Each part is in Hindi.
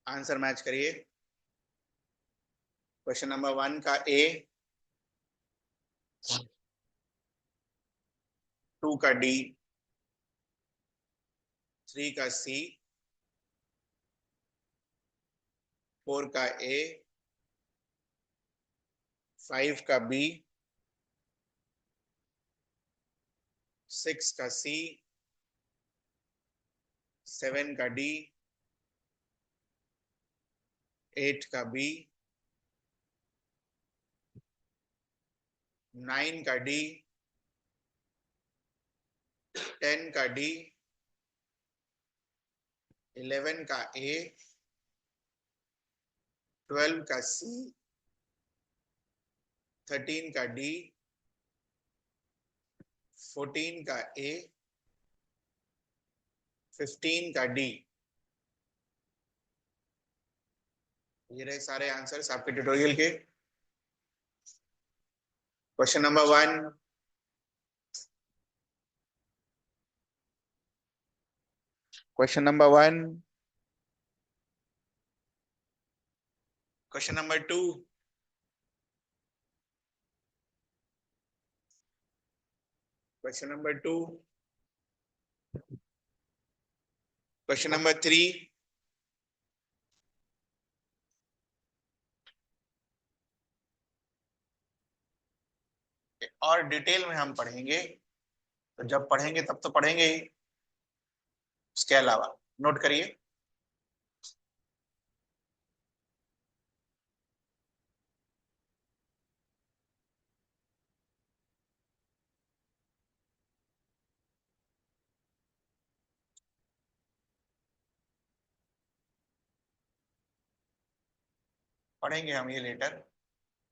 आंसर मैच करिए। क्वेश्चन नंबर 1 का ए, 2 का डी, 3 का सी, 4 का ए, 5 का बी, 6 का सी, 7 का डी, 8 का बी, 9 का डी, 10 का डी, 11 का ए, 12 का सी, 13 का डी, 14 का ए, 15 का डी। ये रहे सारे आंसर्स आपके ट्यूटोरियल के। Question number 1, question number 1, question number 2, question number 2, question number 3, और डिटेल में हम पढ़ेंगे, तो जब पढ़ेंगे तब तो पढ़ेंगे ही, उसके अलावा नोट करिए। पढ़ेंगे हम ये लेटर,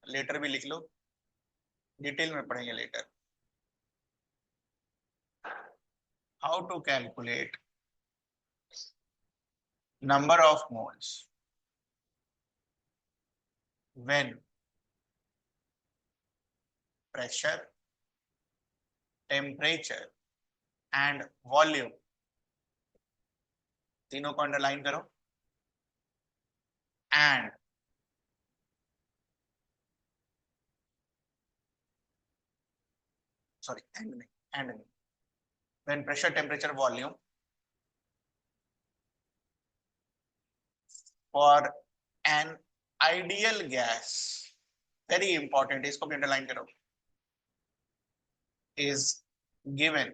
लेटर भी लिख लो, डिटेल में पढ़ेंगे later. How to calculate number of moles when pressure, temperature and volume, तीनों को अंडरलाइन करो, एंड सॉरी एंड नहीं, एंड नहीं, when pressure, temperature, volume for an ideal gas, very important, इसको भी अंडरलाइन करो, is given.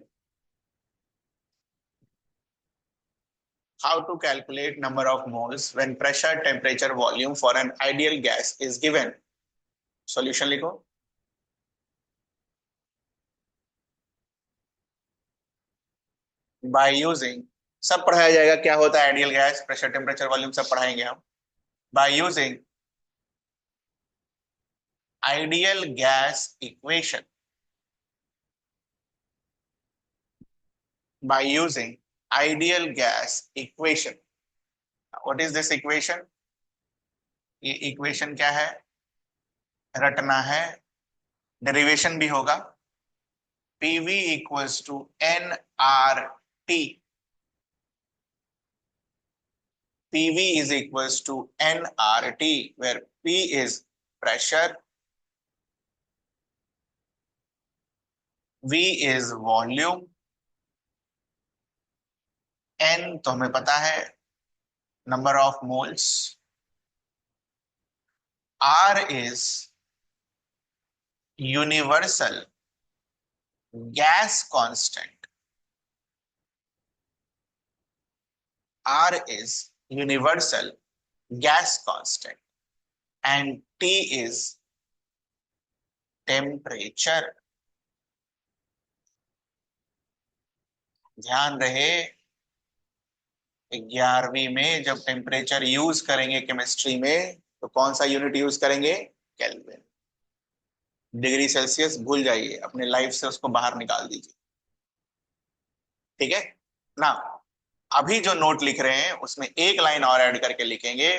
How to calculate number of moles when pressure, temperature, volume for an ideal gas is given. Solution लिखो। By using, सब पढ़ाया जाएगा क्या होता है ideal gas, pressure, temperature, volume सब पढ़ाएंगे हम। By using ideal gas equation, by using ideal gas equation. What is this equation? ये इक्वेशन क्या है, रटना है, डेरिवेशन भी होगा। PV equals to nRT. PV is equals to nRT, where P is pressure, V is volume, N तो हमें पता है number of moles, R is universal gas constant, R is universal gas constant, and T is temperature. ध्यान रहे 11वीं में जब टेम्परेचर यूज करेंगे केमिस्ट्री में तो कौन सा यूनिट यूज करेंगे, केल्विन। डिग्री सेल्सियस भूल जाइए, अपने लाइफ से उसको बाहर निकाल दीजिए, ठीक है ना। अभी जो नोट लिख रहे हैं उसमें एक लाइन और ऐड करके लिखेंगे,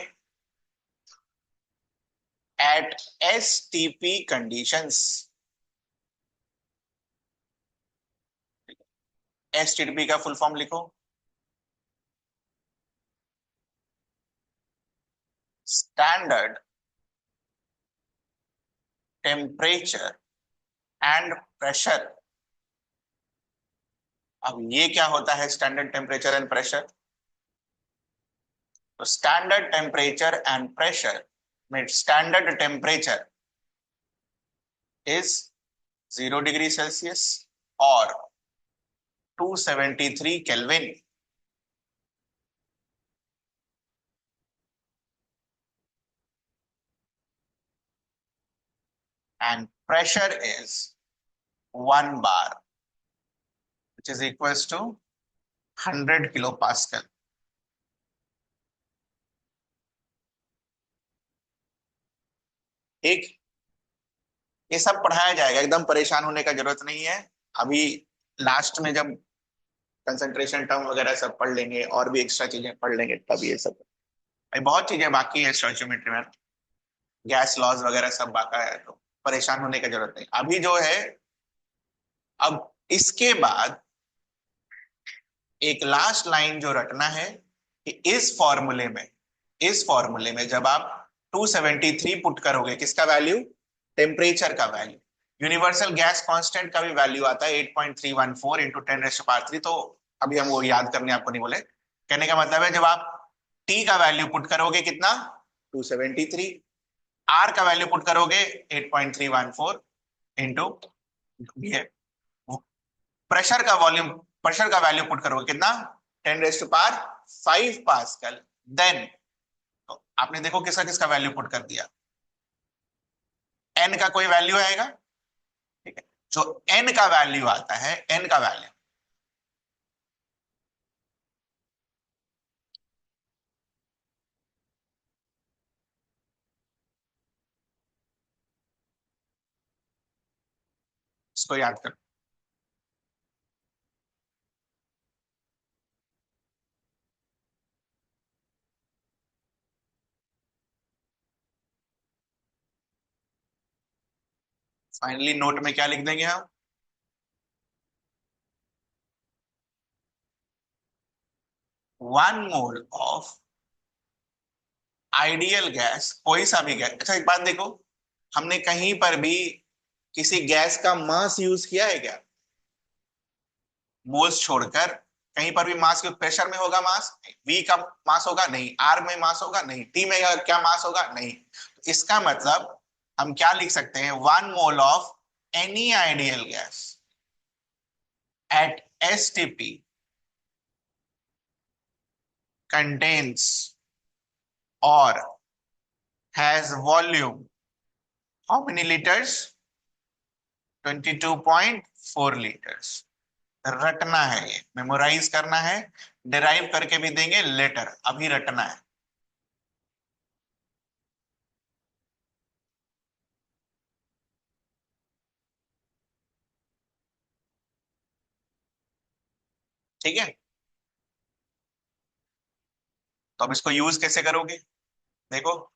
एट STP कंडीशंस। STP का फुल फॉर्म लिखो, स्टैंडर्ड टेम्परेचर एंड प्रेशर। अब ये क्या होता है स्टैंडर्ड टेम्परेचर एंड प्रेशर? तो स्टैंडर्ड टेम्परेचर एंड प्रेशर में standard temperature is 0 degree Celsius और 273 kelvin. And pressure is 1 bar, which is equals to 100 kilopascal. ठीक, ये सब पढ़ाया जाएगा, एकदम परेशान होने का जरूरत नहीं है। अभी लास्ट में जब कंसंट्रेशन टर्म वगैरह सब पढ़ लेंगे और भी एक्स्ट्रा चीजें पढ़ लेंगे तब ये सब, भाई बहुत चीजें बाकी है स्टोइचियोमेट्री में, गैस लॉज वगैरह सब बाका है, तो परेशान होने की जरूरत नहीं। अभी जो है, अब इसके बाद एक लास्ट लाइन जो रटना है कि इस फॉर्मूले में जब आप 273 पुट करोगे, किसका वैल्यू? टेम्परेचर का वैल्यू। यूनिवर्सल गैस कांस्टेंट का भी वैल्यू आता है 8.314 इंटू 10⁻3। तो अभी हम वो याद करने आपको नहीं बोले। कहने का मतलब है जब आप टी का वैल्यू पुट करोगे कितना? 273। आर का वैल्यू पुट करोगे 8.314 इंटू, प्रेशर का वैल्यू पुट करोगे कितना? 10⁵5 पास्कल। देन तो आपने देखो किसका किसका वैल्यू पुट कर दिया। एन का कोई वैल्यू आएगा, ठीक है, जो एन का वैल्यू आता है, एन का वैल्यू इसको याद करो। फाइनली नोट में क्या लिख देंगे हम? One mole of ideal gas, कोई सा भी गैस। अच्छा एक बात देखो, हमने कहीं पर भी किसी गैस का मास यूज किया है क्या? मोल्स छोड़कर कहीं पर भी मास के प्रेशर में होगा मास? वी का मास होगा? नहीं। आर में मास होगा? नहीं। टी में क्या मास होगा? नहीं। तो इसका मतलब हम क्या लिख सकते हैं? 1 mole of any ideal gas at STP contains or has volume how many liters? 22.4 liters। रटना है, ये मेमोराइज करना है, डिराइव करके भी देंगे लेटर, अभी रटना है। ठीक है, तो अब इसको यूज कैसे करोगे? देखो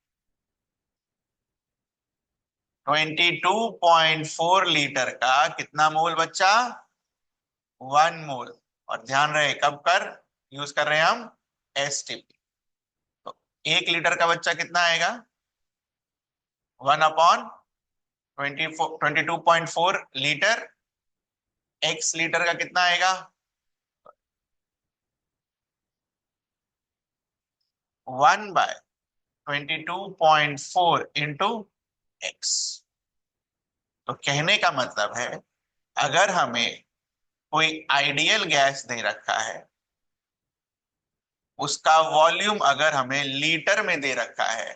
22.4 लीटर का कितना मोल बच्चा? 1 मोल। और ध्यान रहे कब कर यूज कर रहे हैं हम? एसटीपी। तो 1 लीटर का बच्चा कितना आएगा? 1/22.4 लीटर। एक्स लीटर का कितना आएगा? 1/22.4 इंटू एक्स। तो कहने का मतलब है अगर हमें कोई आइडियल गैस दे रखा है, उसका वॉल्यूम अगर हमें लीटर में दे रखा है,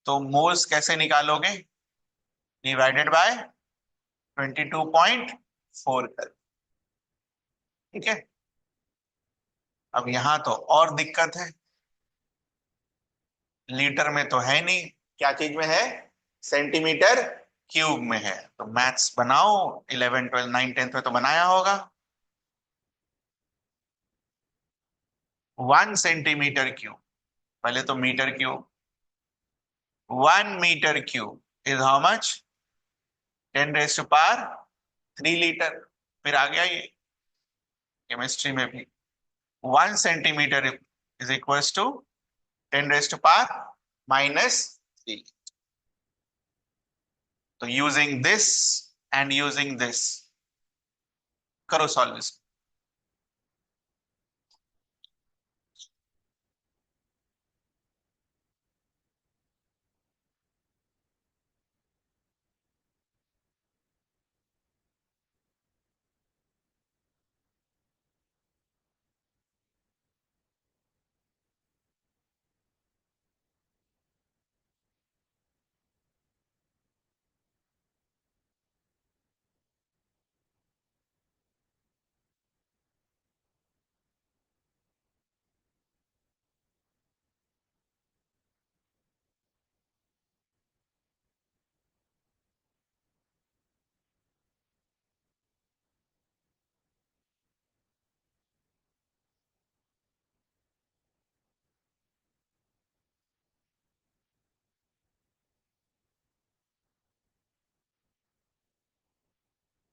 तो मोल्स कैसे निकालोगे? डिवाइडेड बाय 22.4 कर। ठीक है, अब यहां तो और दिक्कत है, लीटर में तो है नहीं, क्या चीज में है? सेंटीमीटर क्यूब में है। तो मैथ्स बनाओ, 11 12 9 10 में तो बनाया होगा। 1 सेंटीमीटर क्यूब, पहले तो metre cube, 1 metre cube is how much? 10⁻³ litre. फिर आ गया ये केमिस्ट्री में भी, 1 सेंटीमीटर इज इक्वल्स टू 10⁻³ -3। तो using this and using this, करो सॉल्व इसको।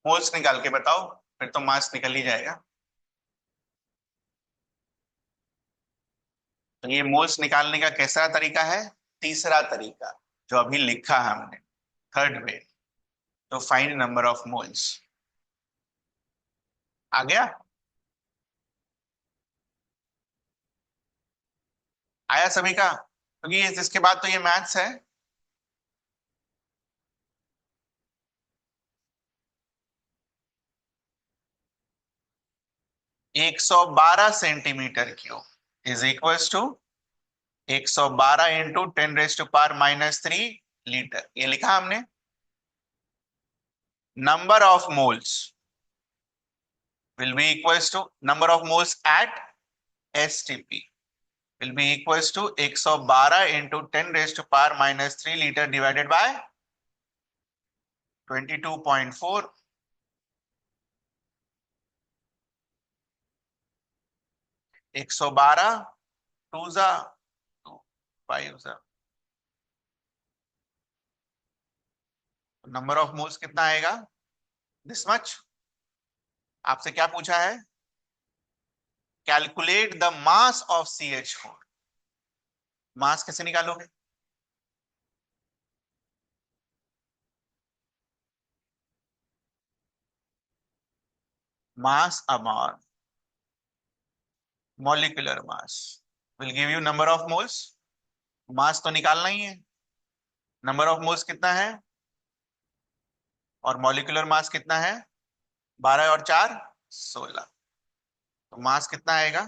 मोल्स निकाल के बताओ, फिर तो मास निकल ही जाएगा। तो ये मोल्स निकालने का कैसा तरीका है? तीसरा तरीका, जो अभी लिखा है हमने, थर्ड वे। तो फाइंड नंबर ऑफ मोल्स। आ गया? आया सभी का? क्योंकि इसके बाद तो ये मैथ्स है। 112 centimetre cube is equal to 112 into 10⁻³ litre, ये लिखा हमने। Number of moles will be equals to number of moles at STP will be equals to 112 into 10⁻³ liter divided by 22.4। 112 टू जा 5 जा, नंबर ऑफ मोल्स कितना आएगा? This much. आपसे क्या पूछा है? Calculate the mass of CH4। Mass कैसे निकालोगे? Mass upon molecular mass will give you number of moles. Mass तो निकालना ही है। नंबर ऑफ मोल्स कितना है और मॉलिक्यूलर मास कितना है? 12 और 4 16। तो मास कितना आएगा?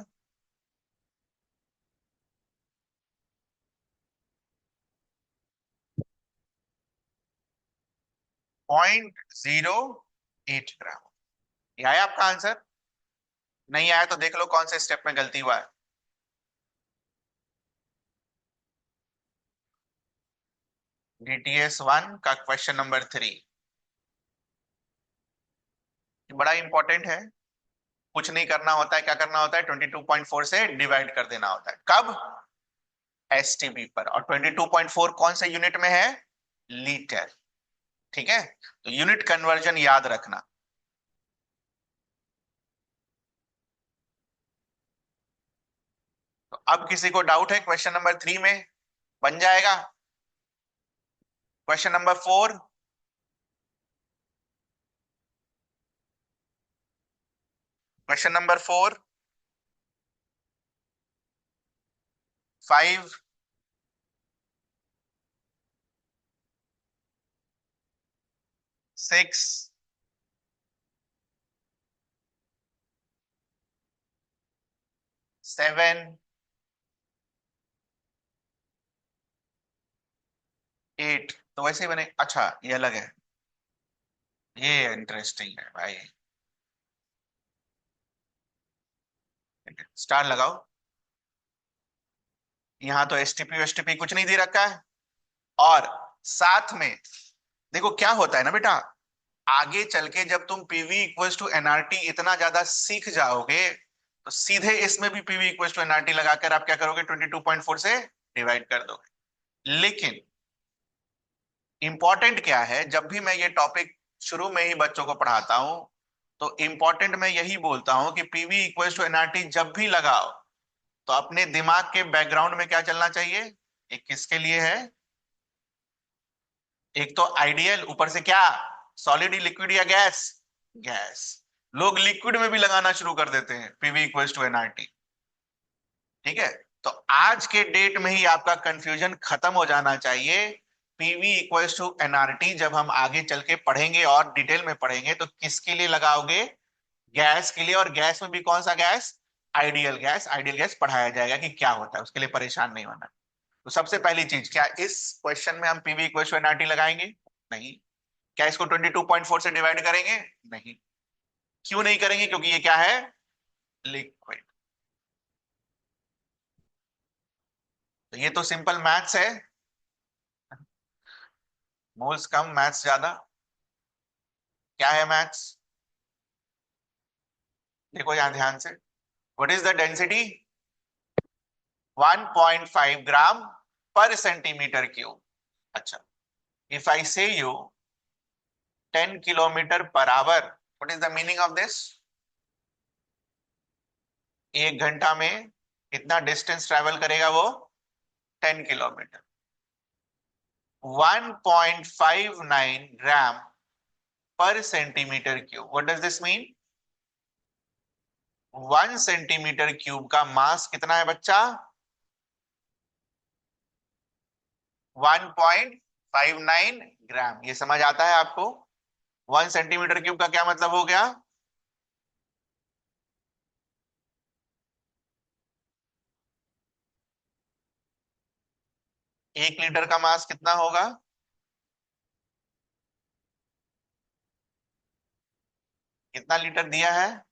0.08 ग्राम। ये आया आपका आंसर? नहीं आया तो देख लो कौन से स्टेप में गलती हुआ है। DTS1 का क्वेश्चन नंबर 3 बड़ा इंपॉर्टेंट है। कुछ नहीं करना होता है, क्या करना होता है? 22.4 से डिवाइड कर देना होता है। कब? STP पर। और 22.4 कौन से यूनिट में है? लीटर। ठीक है, तो यूनिट कन्वर्जन याद रखना। तो अब किसी को डाउट है क्वेश्चन नंबर 3 में? बन जाएगा। Question number 4, question number 4, 5, 6, 7, 8। तो वैसे ही बने। अच्छा ये अलग है, ये इंटरेस्टिंग है भाई। स्टार लगाओ। यहां तो STP STP कुछ नहीं दे रखा है। और साथ में देखो क्या होता है ना बेटा, आगे चल के जब तुम PV इक्वल्स टू NRT इतना ज्यादा सीख जाओगे, तो सीधे इसमें भी PV इक्वल्स टू NRT लगाकर आप क्या करोगे? 22.4 से डिवाइड कर दोगे। लेकिन इंपॉर्टेंट क्या है, जब भी मैं ये टॉपिक शुरू में ही बच्चों को पढ़ाता हूं, तो इंपॉर्टेंट मैं यही बोलता हूं कि PV इक्वल्स टू NRT जब भी लगाओ, तो अपने दिमाग के बैकग्राउंड में क्या चलना चाहिए? एक किसके लिए है? एक तो आइडियल, ऊपर से क्या, सॉलिड, लिक्विड या गैस? गैस। लोग लिक्विड में भी लगाना शुरू कर देते हैं पीवी इक्वल्स टू एनआरटी। ठीक है, तो आज के डेट में ही आपका कंफ्यूजन खत्म हो जाना चाहिए। पीवी इक्वल्स टू एनआरटी जब हम आगे चल के पढ़ेंगे और डिटेल में पढ़ेंगे तो किसके लिए लगाओगे? गैस के लिए। और गैस में भी कौन सा gas? Ideal gas. Ideal gas पढ़ाया जाएगा कि क्या होता है, उसके लिए परेशान नहीं होना। तो सबसे पहली चीज, क्या इस क्वेश्चन में हम पीवी इक्वल्स टू एनआरटी लगाएंगे? नहीं। क्या इसको 22.4 से डिवाइड करेंगे? नहीं। क्यों नहीं करेंगे? क्योंकि ये क्या है? लिक्विड। तो ये तो सिंपल मैथ्स है। मोल्स कम, मैथ्स ज्यादा। क्या है मैथ्स? देखो यहां ध्यान से। What is the density? 1.5 ग्राम पर सेंटीमीटर क्यूब। अच्छा, इफ आई से you 10 kilometre per hour, what is the meaning of this? 1 घंटा में कितना डिस्टेंस ट्रेवल करेगा वो? 10 किलोमीटर। 1.59 ग्राम पर centimetre cube, what does this mean? 1 centimetre cube का मास कितना है बच्चा? 1.59 ग्राम। ये समझ आता है आपको? 1 सेंटीमीटर क्यूब का क्या मतलब हो गया? 1 लीटर का मास कितना होगा? कितना लीटर दिया है?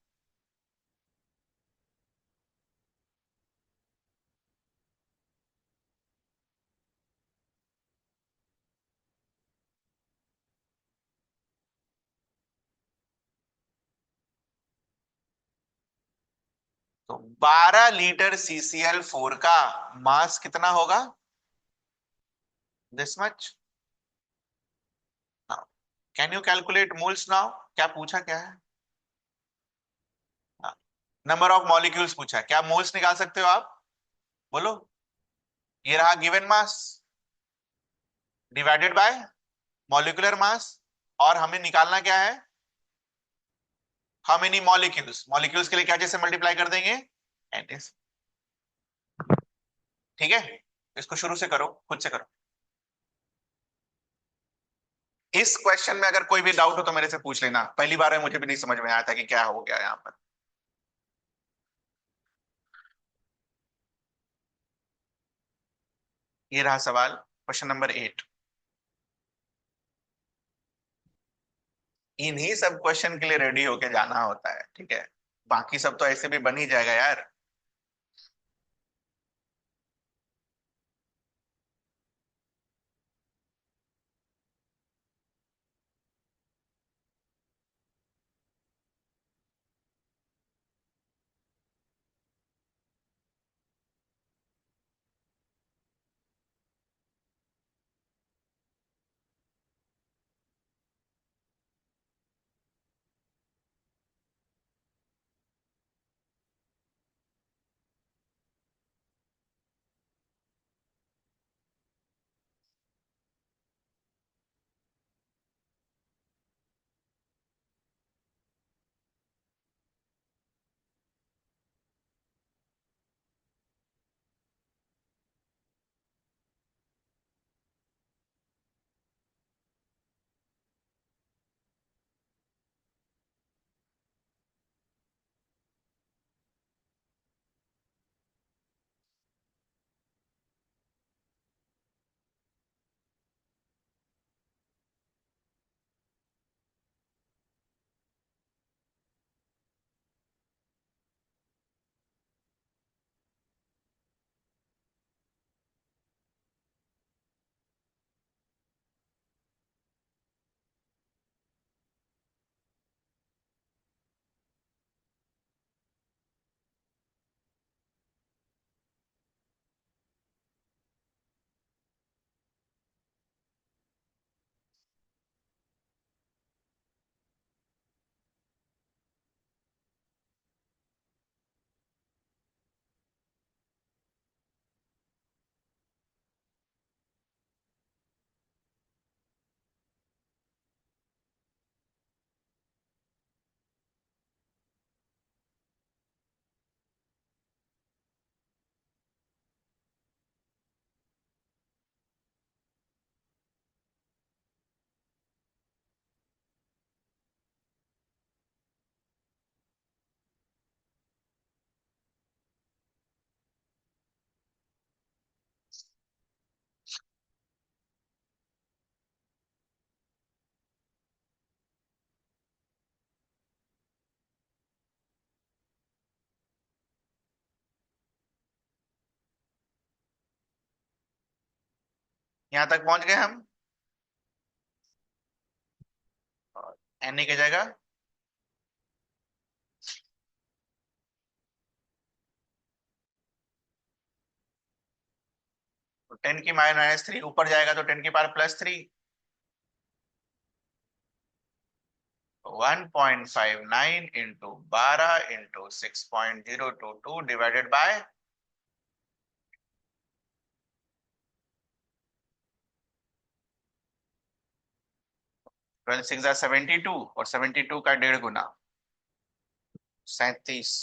तो 12 लीटर CCl4 का मास कितना होगा? This much. Can you calculate moles now? क्या पूछा, क्या है? नंबर ऑफ मॉलिक्यूल्स पूछा है, क्या मोल्स निकाल सकते हो आप? बोलो। ये रहा given mass divided by molecular mass. और हमें निकालना क्या है? How many molecules. मॉलिक्यूल्स के लिए क्या जैसे मल्टीप्लाई कर देंगे? एन। ठीक है, इसको शुरू से करो, खुद से करो। इस क्वेश्चन में अगर कोई भी डाउट हो तो मेरे से पूछ लेना, पहली बार में मुझे भी नहीं समझ में आया था कि क्या हो गया यहाँ पर। ये रहा सवाल, क्वेश्चन नंबर 8। इन्हीं सब क्वेश्चन के लिए रेडी होके जाना होता है, ठीक है? बाकी सब तो ऐसे भी बन ही जाएगा यार। यहां तक पहुंच गए हम। एन की जगह तो 10 की -3 ऊपर जाएगा तो 10 की power +3। 1.59 into 12 into 6.022 divided by 12 6 72 और 72 का 1.5 गुना 37।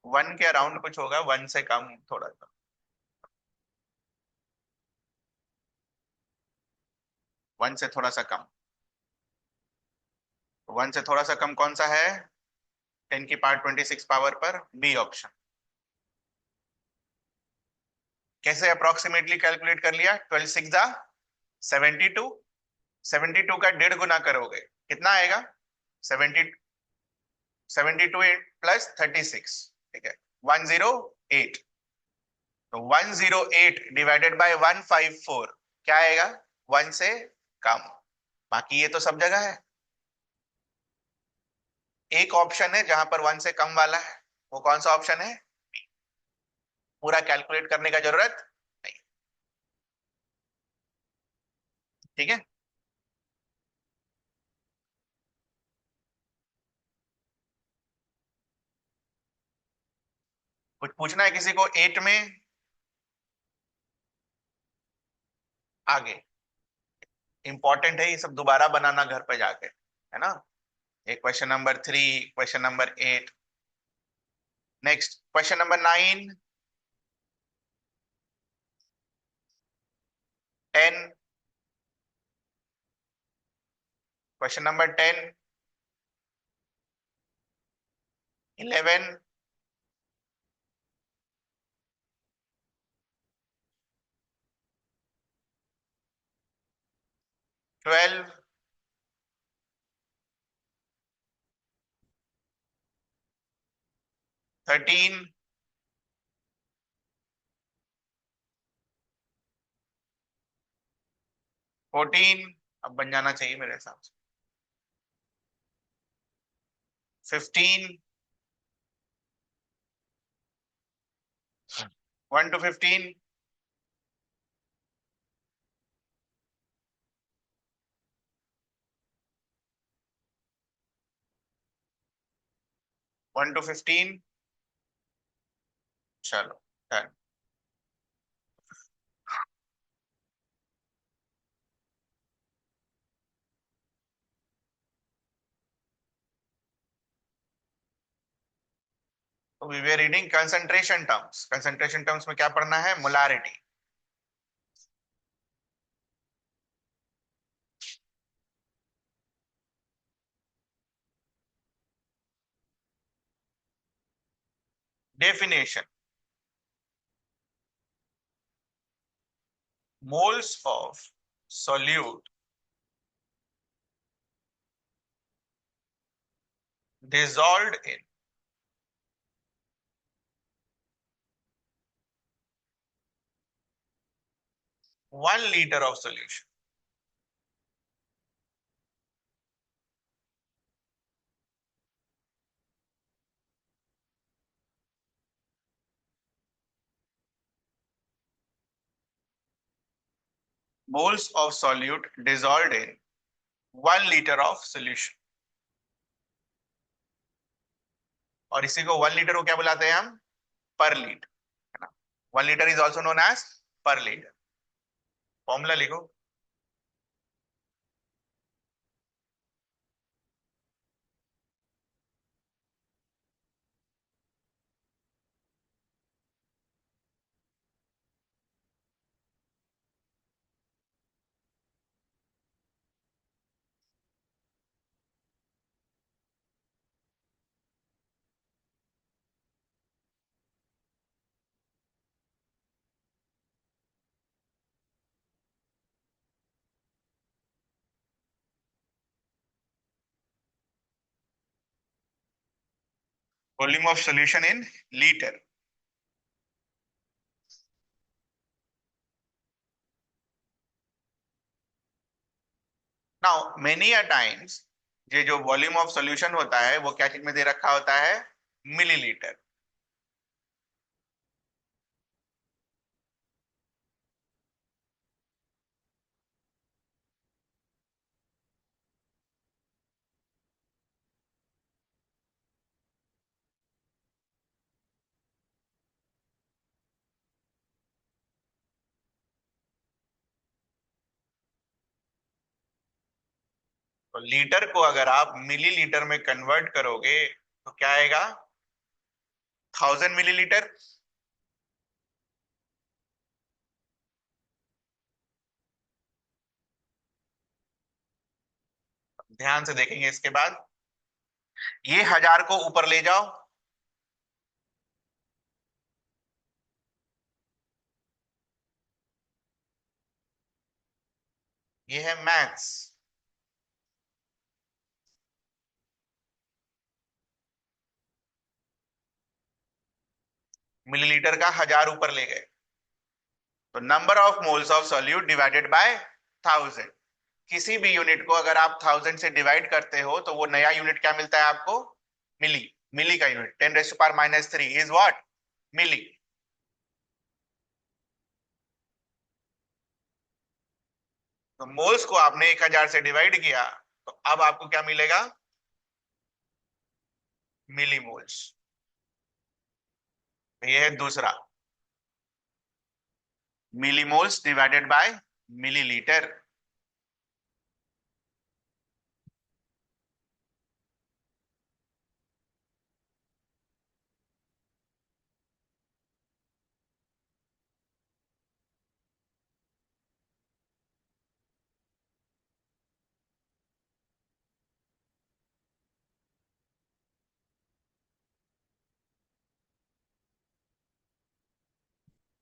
1 के अराउंड कुछ होगा, 1 से कम थोड़ा सा। 1 से थोड़ा सा कम। 1 से थोड़ा सा कम कौन सा है? 10 की पावर 26 पावर पर बी ऑप्शन। कैसे अप्रोक्सीमेटली कैलकुलेट कर लिया? 12 6 72। 72 का 1.5 गुना करोगे कितना आएगा? 70। 72 +36। ठीक है, 108। तो 108 डिवाइडेड बाय 154 क्या आएगा? 1 से कम। बाकी ये तो सब जगह है। एक ऑप्शन है जहां पर 1 से कम वाला है, वो कौन सा ऑप्शन है? पूरा कैलकुलेट करने का जरूरत नहीं। ठीक है। कुछ पूछना है किसी को 8 में? आगे इंपॉर्टेंट है ये सब, दोबारा बनाना घर पे जाके, है ना। एक question number 3, question number 8। Next question number 9, 10। Question number 10, 11, 12, 13, 14। अब बन जाना चाहिए मेरे हिसाब से। 15। 1 to 15। 1 to 15। चलो डन। तो we were reading concentration terms. Concentration terms में क्या पढ़ना है? Molarity. Definition: moles of solute dissolved in 1 liter of solution. Moles of solute dissolved in 1 liter of solution. और इसी को 1 लीटर को क्या बुलाते हैं हम? पर लीटर, है ना। 1 litre is also known as per litre. Formula लिखो। Volume of solution in litre. Now many a times ये जो वॉल्यूम ऑफ सॉल्यूशन होता है वो क्या चीज में दे रखा होता है, मिलीलीटर। तो लीटर को अगर आप मिलीलीटर में कन्वर्ट करोगे तो क्या आएगा, 1000 मिलीलीटर। ध्यान से देखेंगे इसके बाद, ये 1000 को ऊपर ले जाओ, ये है मैथ्स। मिलीलीटर का 1000 ऊपर ले गए, तो number of moles of solute divided by 1000। किसी भी यूनिट को अगर आप 1000 से डिवाइड करते हो तो वो नया यूनिट क्या मिलता है आपको, मिली। मिली का यूनिट 10⁻³ इज व्हाट, मिली। तो मोल्स को आपने 1000 से डिवाइड किया, तो अब आपको क्या मिलेगा, मिली मोल्स। ये है दूसरा, मिली मोल्स डिवाइडेड बाय मिलीलीटर।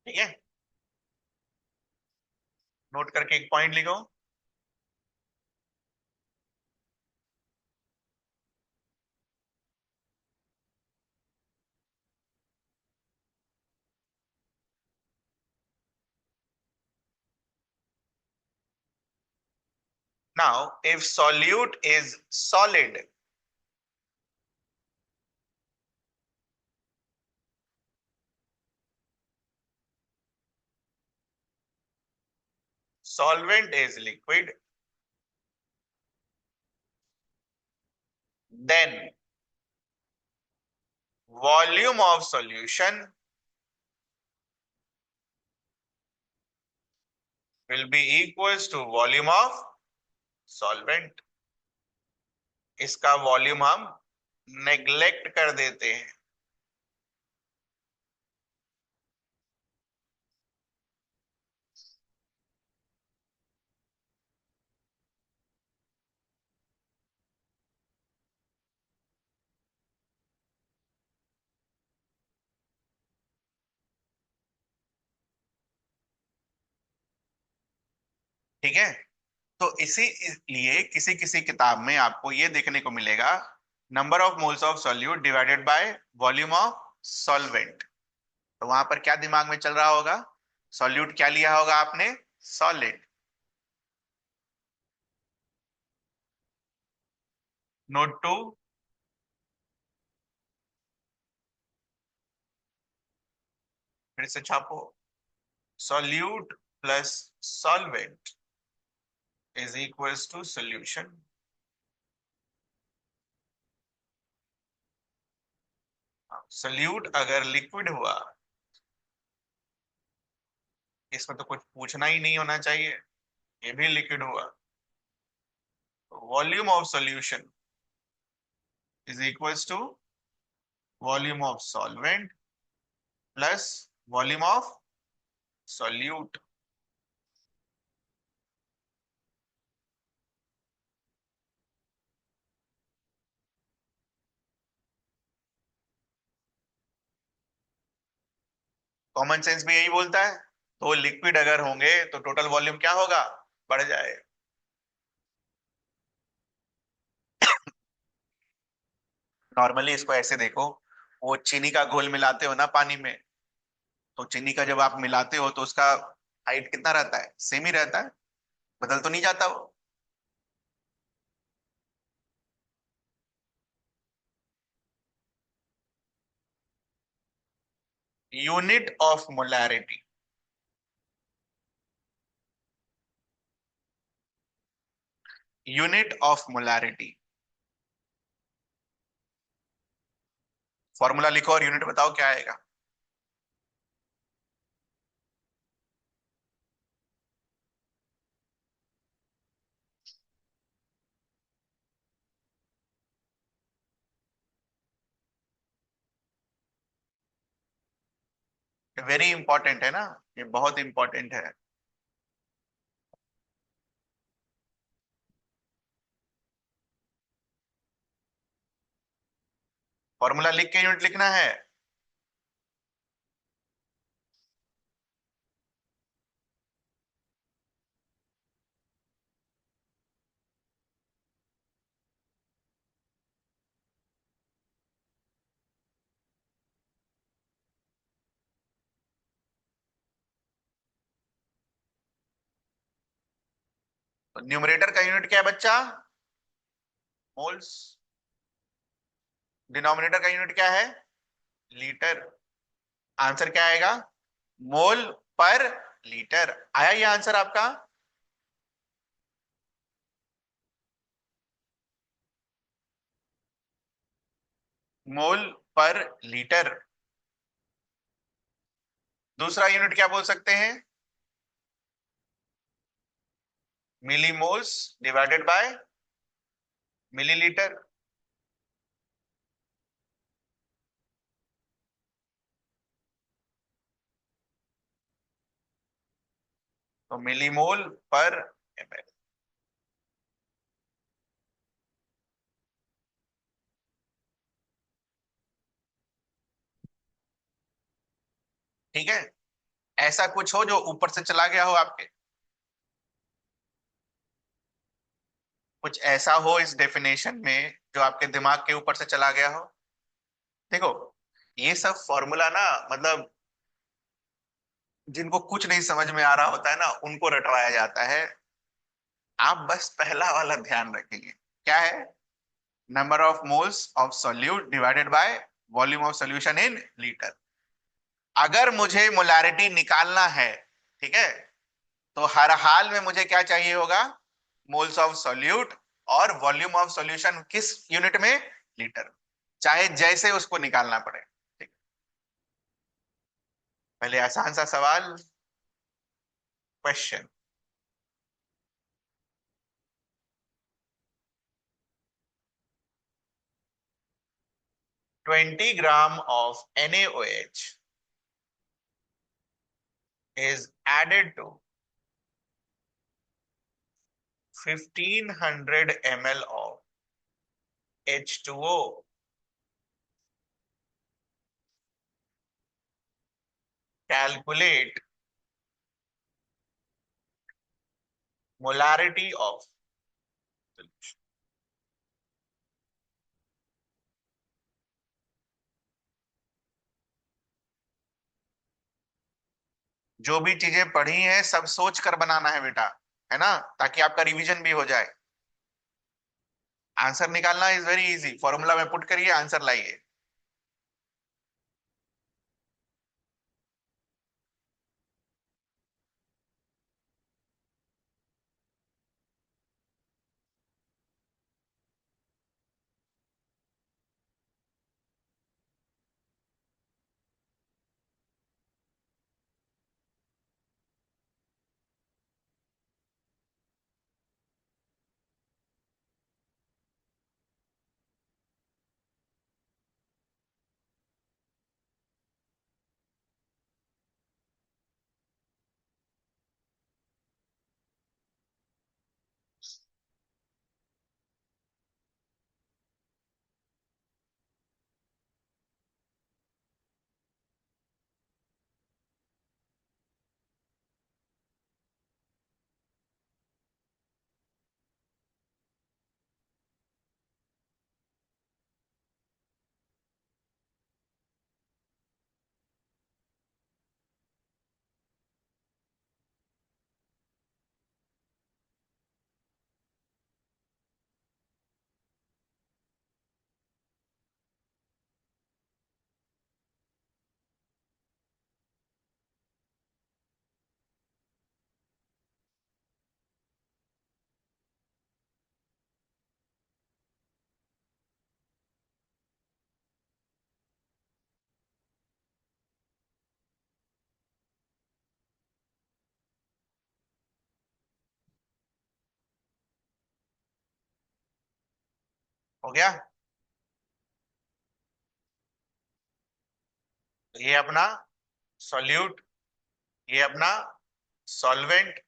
ठीक है, नोट करके एक पॉइंट लिखो। Now, if solute is solid, solvent is liquid, then volume of solution will be equals to volume of solvent। इसका वॉल्यूम हम नेग्लेक्ट कर देते हैं। ठीक है, तो इसी लिए किसी किसी किताब में आपको ये देखने को मिलेगा, number of moles of solute divided by volume of solvent. तो वहां पर क्या दिमाग में चल रहा होगा, सॉल्यूट क्या लिया होगा आपने, सॉलिड। नोट टू, फिर से छापो, solute plus solvent is equals to solution. Solute अगर लिक्विड हुआ, इसमें तो कुछ पूछना ही नहीं होना चाहिए, ये भी लिक्विड हुआ, volume of solution is equals to volume of solvent plus volume of solute. Common sense भी यही बोलता है, तो लिक्विड अगर होंगे तो टोटल वॉल्यूम क्या होगा, बढ़ जाए। नॉर्मली इसको ऐसे देखो, वो चीनी का घोल मिलाते हो ना पानी में, तो चीनी का जब आप मिलाते हो तो उसका हाइट कितना रहता है, सेम ही रहता है, बदल तो नहीं जाता वो। Unit of molarity. Unit of molarity, formula लिखो और यूनिट बताओ क्या आएगा। वेरी इंपॉर्टेंट है ना, ये बहुत इंपॉर्टेंट है। फॉर्मूला लिख के यूनिट लिखना है। तो न्यूमरेटर का यूनिट क्या है बच्चा? मोल्स। डिनोमिनेटर का यूनिट क्या है? लीटर। आंसर क्या आएगा? मोल पर लीटर। आया ये आंसर आपका? मोल पर लीटर। दूसरा यूनिट क्या बोल सकते हैं? Millimoles divided by millilitre. तो मिलीमोल पर ml। ठीक है। ऐसा कुछ हो जो ऊपर से चला गया हो आपके, कुछ ऐसा हो इस डेफिनेशन में जो आपके दिमाग के ऊपर से चला गया हो। देखो, ये सब फॉर्मूला ना, मतलब जिनको कुछ नहीं समझ में आ रहा होता है ना, उनको रटवाया जाता है। आप बस पहला वाला ध्यान रखेंगे, क्या है? Number of moles of solute divided by volume of solution in litre. अगर मुझे मोलारिटी निकालना है, ठीक है, तो हर हाल में मुझे क्या चाहिए होगा? मोल्स ऑफ सॉल्यूट और वॉल्यूम ऑफ सॉल्यूशन किस यूनिट में? लीटर। चाहे जैसे उसको निकालना पड़े। ठीक। पहले आसान सा सवाल, question. 20 gram of NaOH is added to 1500 ml of H2O. Calculate molarity of solution. जो भी चीजें पढ़ी हैं सब सोच कर बनाना है बेटा, है ना, ताकि आपका रिवीजन भी हो जाए। आंसर निकालना इज वेरी इजी, फॉर्मूला में पुट करिए, आंसर लाइए। हो गया। तो ये अपना सॉल्यूट, ये अपना सॉल्वेंट।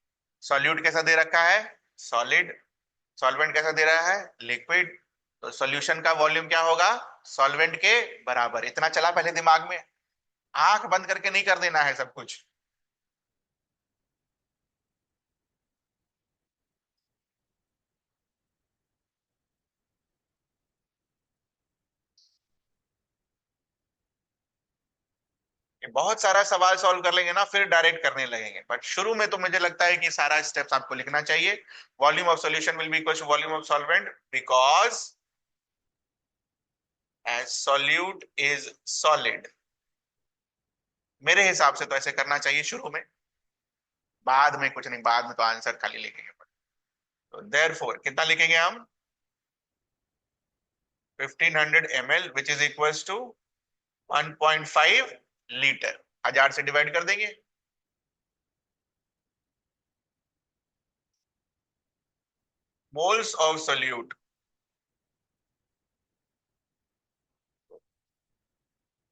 सॉल्यूट कैसा दे रखा है? सॉलिड। सॉल्वेंट कैसा दे रहा है? लिक्विड। तो सॉल्यूशन का वॉल्यूम क्या होगा? सॉल्वेंट के बराबर। इतना चला पहले दिमाग में, आंख बंद करके नहीं कर देना है सब कुछ। ये बहुत सारा सवाल सॉल्व कर लेंगे ना, फिर डायरेक्ट करने लगेंगे, बट शुरू में तो मुझे लगता है कि सारा स्टेप्स आपको लिखना चाहिए। Volume of solution will be equal to volume of solvent, because as solute is solid. मेरे हिसाब से तो ऐसे करना चाहिए शुरू में, बाद में कुछ नहीं, बाद में तो आंसर खाली लिखेंगे। तो देयरफॉर कितना लिखेंगे हम? 1500 ml which is equals to 1.5 litre. 1000 से डिवाइड कर देंगे। Moles of solute,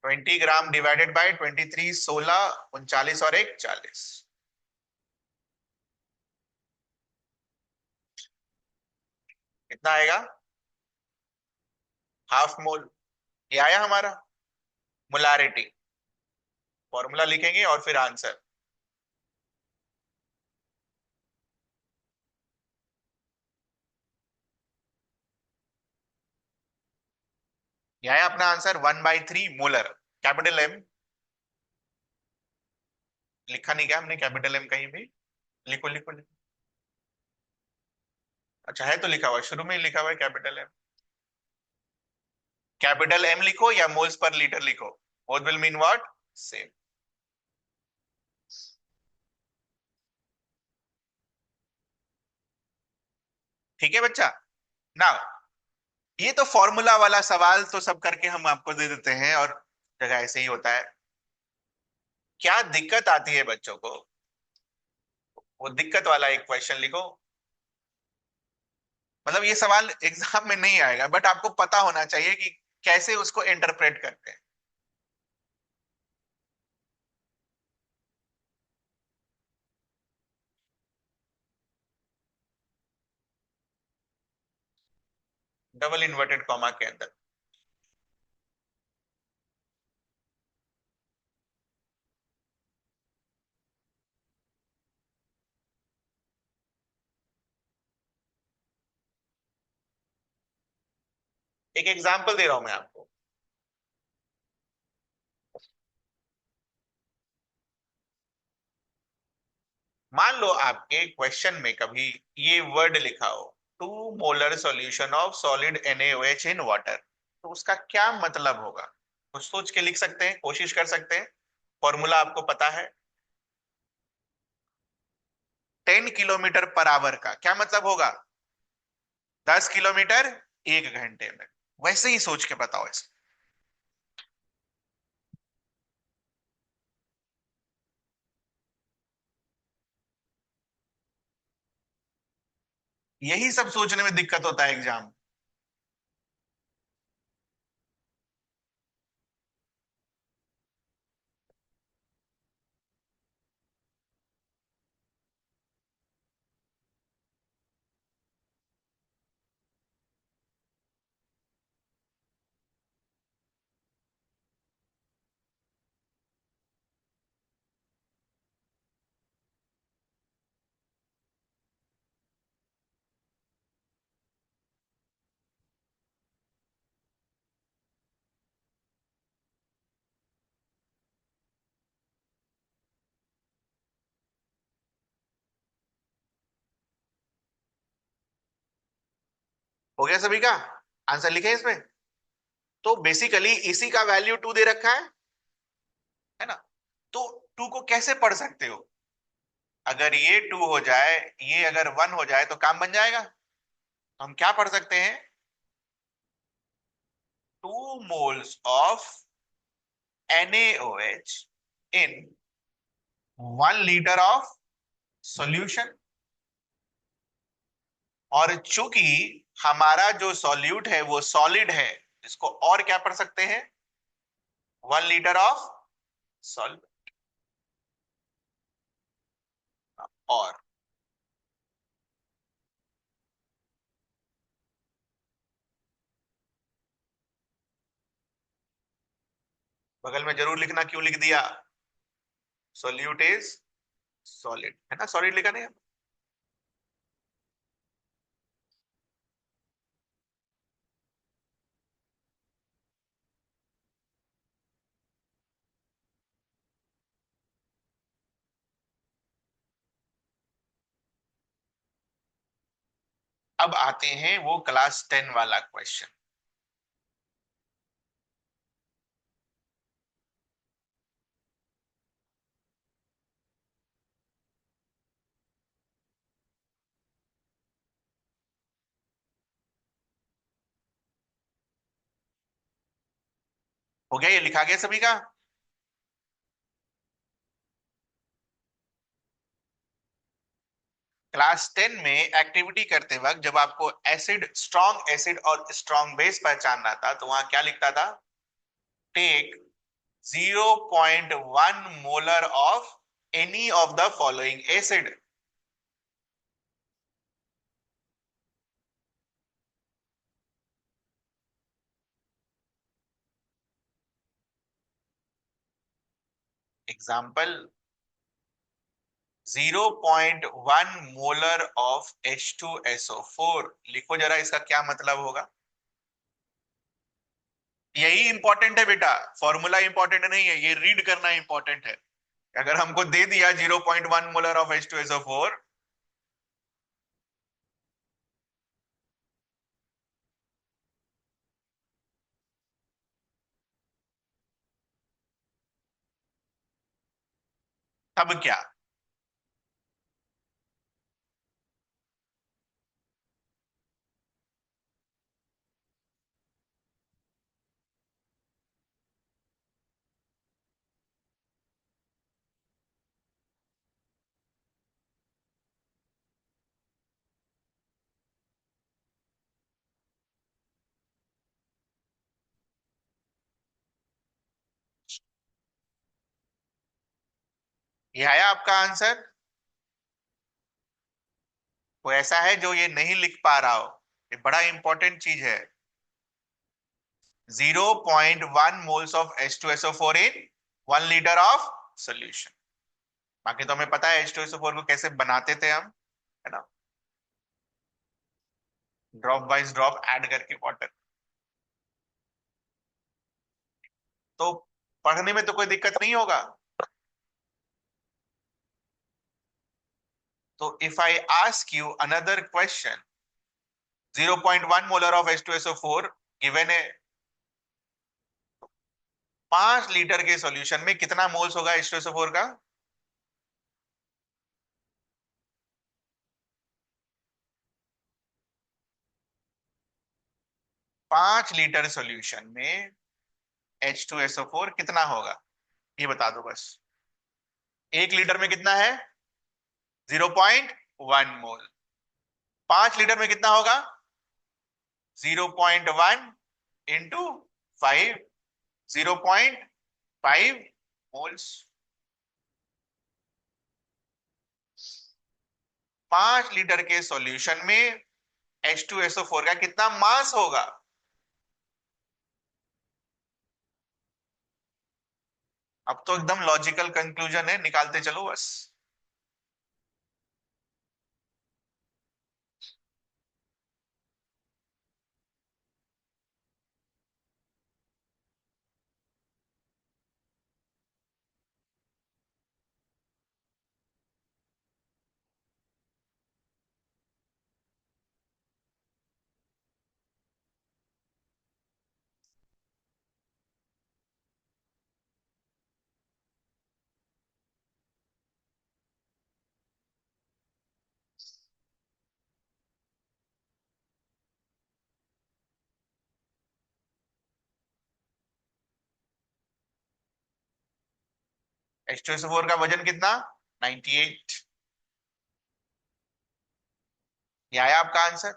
20 gram divided by 23, 16, 39 और 1 40। कितना आएगा? Half mole. ये आया हमारा मोलारिटी। फॉर्मूला लिखेंगे और फिर आंसर। ये आया अपना आंसर 1/3 मोलर। Capital M. लिखा नहीं क्या हमने कैपिटल एम कहीं भी? लिखो लिखो लिखो। अच्छा है तो लिखा हुआ, शुरू में ही लिखा हुआ है कैपिटल एम। कैपिटल एम लिखो या मोल्स पर लीटर लिखो, both will mean what? Same. ठीक है बच्चा। ना, ये तो फॉर्मूला वाला सवाल तो सब करके हम आपको दे देते हैं, और जगह ऐसे ही होता है। क्या दिक्कत आती है बच्चों को, वो दिक्कत वाला एक क्वेश्चन लिखो। मतलब ये सवाल एग्जाम में नहीं आएगा, बट आपको पता होना चाहिए कि कैसे उसको इंटरप्रेट करते हैं। डबल इन्वर्टेड कॉमा के अंदर। एक एग्जांपल दे रहा हूं मैं आपको। मान लो आपके क्वेश्चन में कभी ये वर्ड लिखा हो, 2 molar solution of solid NaOH in water, तो उसका क्या मतलब होगा? कुछ सोच के लिख सकते हैं, कोशिश कर सकते हैं। फॉर्मूला आपको पता है। 10 किलोमीटर पर आवर का क्या मतलब होगा? 10 किलोमीटर 1 घंटे में। वैसे ही सोच के बताओ इसे। यही सब सोचने में दिक्कत होता है एग्जाम। हो गया सभी का? आंसर लिखे इसमें। तो बेसिकली इसी का वैल्यू 2 दे रखा है ना? तो 2 को कैसे पढ़ सकते हो? अगर ये 2 हो जाए, ये अगर 1 हो जाए तो काम बन जाएगा। तो हम क्या पढ़ सकते हैं? 2 moles of NaOH in 1 litre of solution. और चूंकि हमारा जो सॉल्यूट है वो सॉलिड है, इसको और क्या पढ़ सकते हैं, 1 लीटर ऑफ सॉल्ट। और बगल में जरूर लिखना, क्यों लिख दिया, सॉल्यूट इज सॉलिड, है ना, सॉलिड लिखा नहीं। अब आते हैं वो क्लास 10 वाला क्वेश्चन। हो गया, ये लिखा गया सभी का। क्लास 10 में एक्टिविटी करते वक्त जब आपको एसिड, स्ट्रॉन्ग एसिड और स्ट्रॉन्ग बेस पहचानना था, तो वहां क्या लिखता था, take 0.1 molar of any of the following acid. Example, 0.1 molar of H2SO4, लिखो जरा इसका क्या मतलब होगा। यही इंपॉर्टेंट है बेटा, फॉर्मूला इंपॉर्टेंट नहीं है, ये रीड करना इंपॉर्टेंट है। अगर हमको दे दिया 0.1 मोलर ऑफ H2SO4, तब क्या। ये आया आपका आंसर। कोई ऐसा है जो ये नहीं लिख पा रहा हो, ये बड़ा इंपॉर्टेंट चीज है। 0.1 moles of H2SO4 in 1 litre of solution. बाकी तो हमें पता है H2SO4 को कैसे बनाते थे हम, है ना, ड्रॉप बाइज ड्रॉप ऐड करके वाटर। तो पढ़ने में तो कोई दिक्कत नहीं होगा। तो if I ask you another question, 0.1 molar of H2SO4 given है, 5 लीटर के सॉल्यूशन में कितना मोल्स होगा H2SO4 का। 5 लीटर सॉल्यूशन में H2SO4 कितना होगा, ये बता दो बस। 1 लीटर में कितना है, 0.1 मोल। 5 लीटर में कितना होगा, 0.1 इंटू 5, 0.5 मोल्स। 5 लीटर के सॉल्यूशन में H2SO4 का कितना मास होगा। अब तो एकदम लॉजिकल कंक्लूजन है, निकालते चलो बस। H2SO4 का वजन कितना, 98। ये आया आपका आंसर।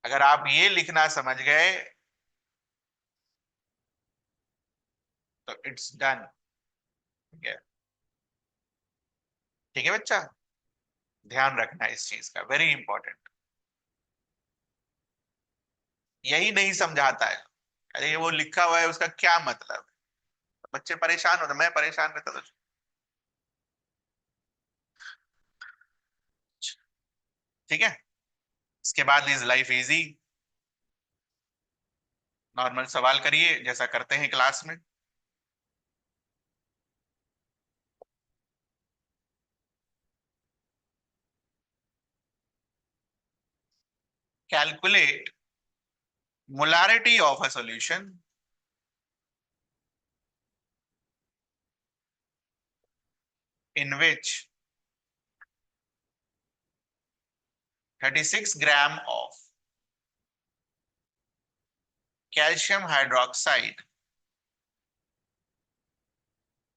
अगर आप ये लिखना समझ गए तो इट्स डन। ठीक है। ठीक है बच्चा, ध्यान रखना इस चीज का, वेरी इंपॉर्टेंट। यही नहीं समझाता है, अरे ये वो लिखा हुआ है उसका क्या मतलब। बच्चे परेशान होते, मैं परेशान रहता तो। ठीक है। इसके बाद इज लाइफ इजी। नॉर्मल सवाल करिए जैसा करते हैं क्लास में। Calculate molarity of a solution in which 36 gram of calcium hydroxide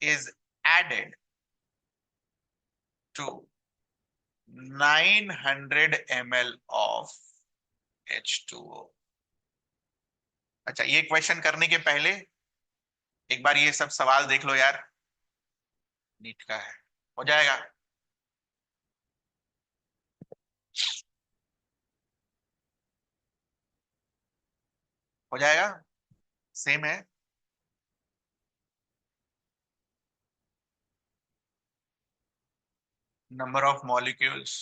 is added to 900 ml of H2O। अच्छा, ये क्वेश्चन करने के पहले एक बार ये सब सवाल देख लो यार, नीट का है, हो जाएगा। हो जाएगा, सेम है। नंबर ऑफ मॉलिक्यूल्स,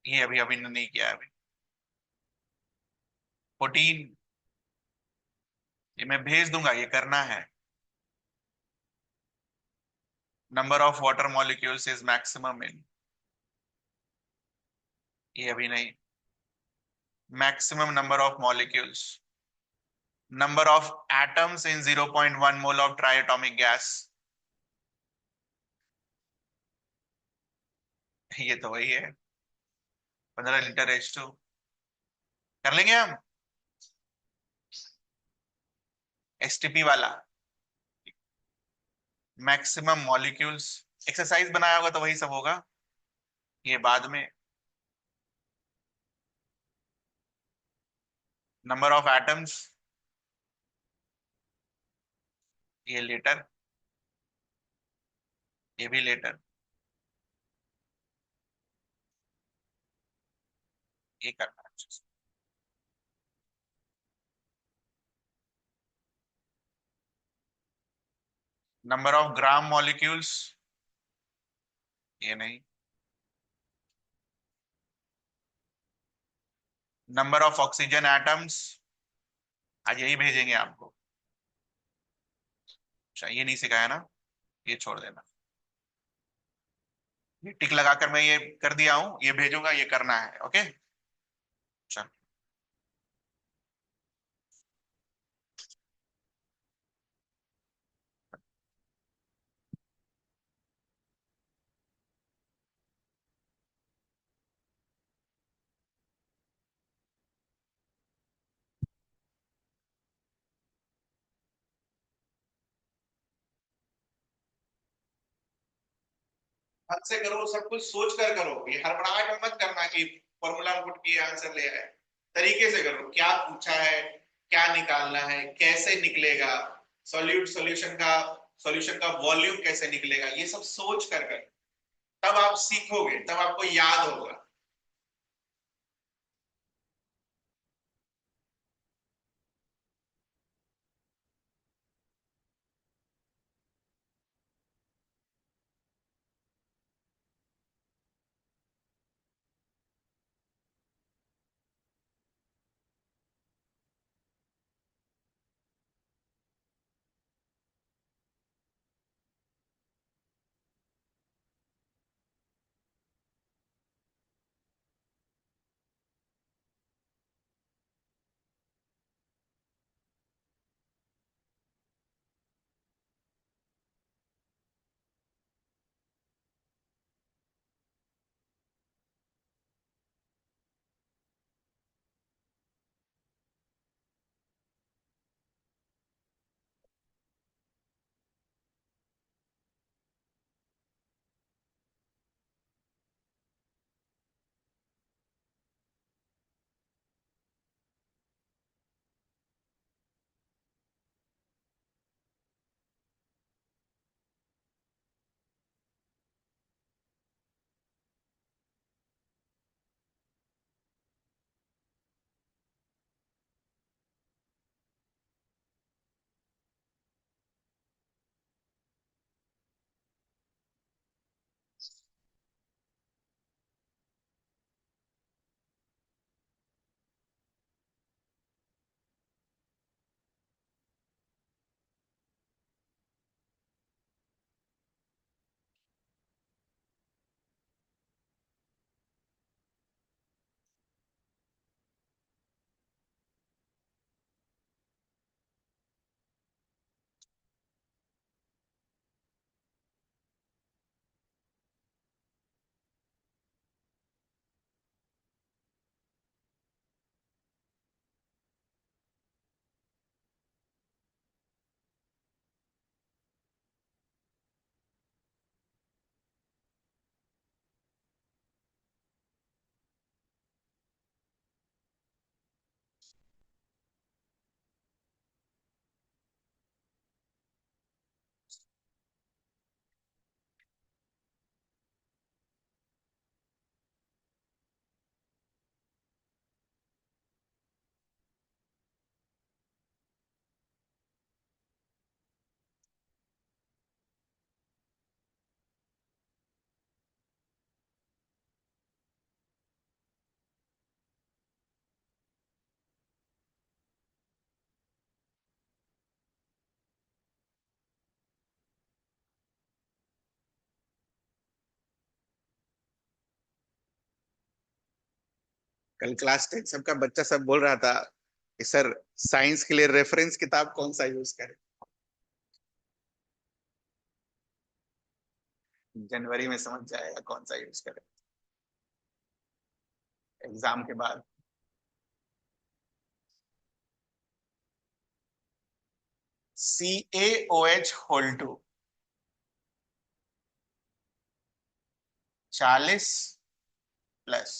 ये अभी अभी नहीं किया है अभी। 14, ये मैं भेज दूंगा, ये करना है। Number of water molecules is maximum in, ये अभी नहीं। Maximum number of molecules, number of atoms in 0.1 mole of triatomic gas, ये तो वही है, 15 लीटर H2। कर लेंगे हम एसटीपी वाला। मैक्सिमम मॉलिक्यूल्स, एक्सरसाइज बनाया होगा तो वही सब होगा, ये बाद में। नंबर ऑफ एटम्स, ये लीटर, ये भी लीटर, ये करना है। नंबर ऑफ ग्राम मॉलिक्यूल्स, ये नहीं। नंबर ऑफ ऑक्सीजन एटम्स, आज यही भेजेंगे आपको। अच्छा, ये नहीं सिखाया ना, ये छोड़ देना। ये टिक लगाकर मैं ये कर दिया हूं, ये भेजूंगा, ये करना है, ओके। चल, हद से करो, सब कुछ सोच कर करो, ये हड़बड़ाहट में मत करना कि फॉर्मूला पुट किए आंसर ले आए। तरीके से करो, क्या पूछा है, क्या निकालना है, कैसे निकलेगा, सॉल्यूशन का वॉल्यूम कैसे निकलेगा, ये सब सोच कर तब आप सीखोगे, तब आपको याद होगा। कल क्लास 10 सबका बच्चा सब बोल रहा था कि सर साइंस के लिए रेफरेंस किताब कौन सा यूज करें। जनवरी में समझ जाएगा कौन सा यूज करें एग्जाम के बाद। CaOH whole 2 40 plus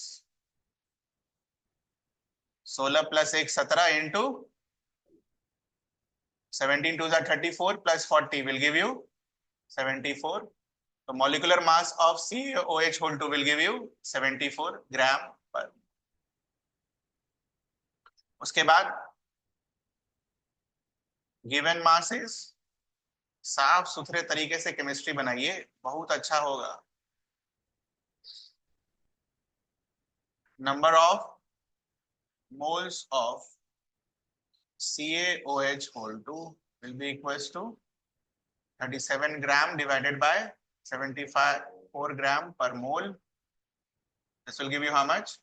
16 + 1 17 × 17 × 2 = 34 + 40 will give you 74. So molecular mass of CaOH whole 2 will give you 74 ग्राम पर। उसके बाद गिवन मासेस, साफ सुथरे तरीके से केमिस्ट्री बनाइए, बहुत अच्छा होगा। Number of moles of CaOH whole 2 will be equals to 37 gram divided by 74 gram per mole. This will give you how much?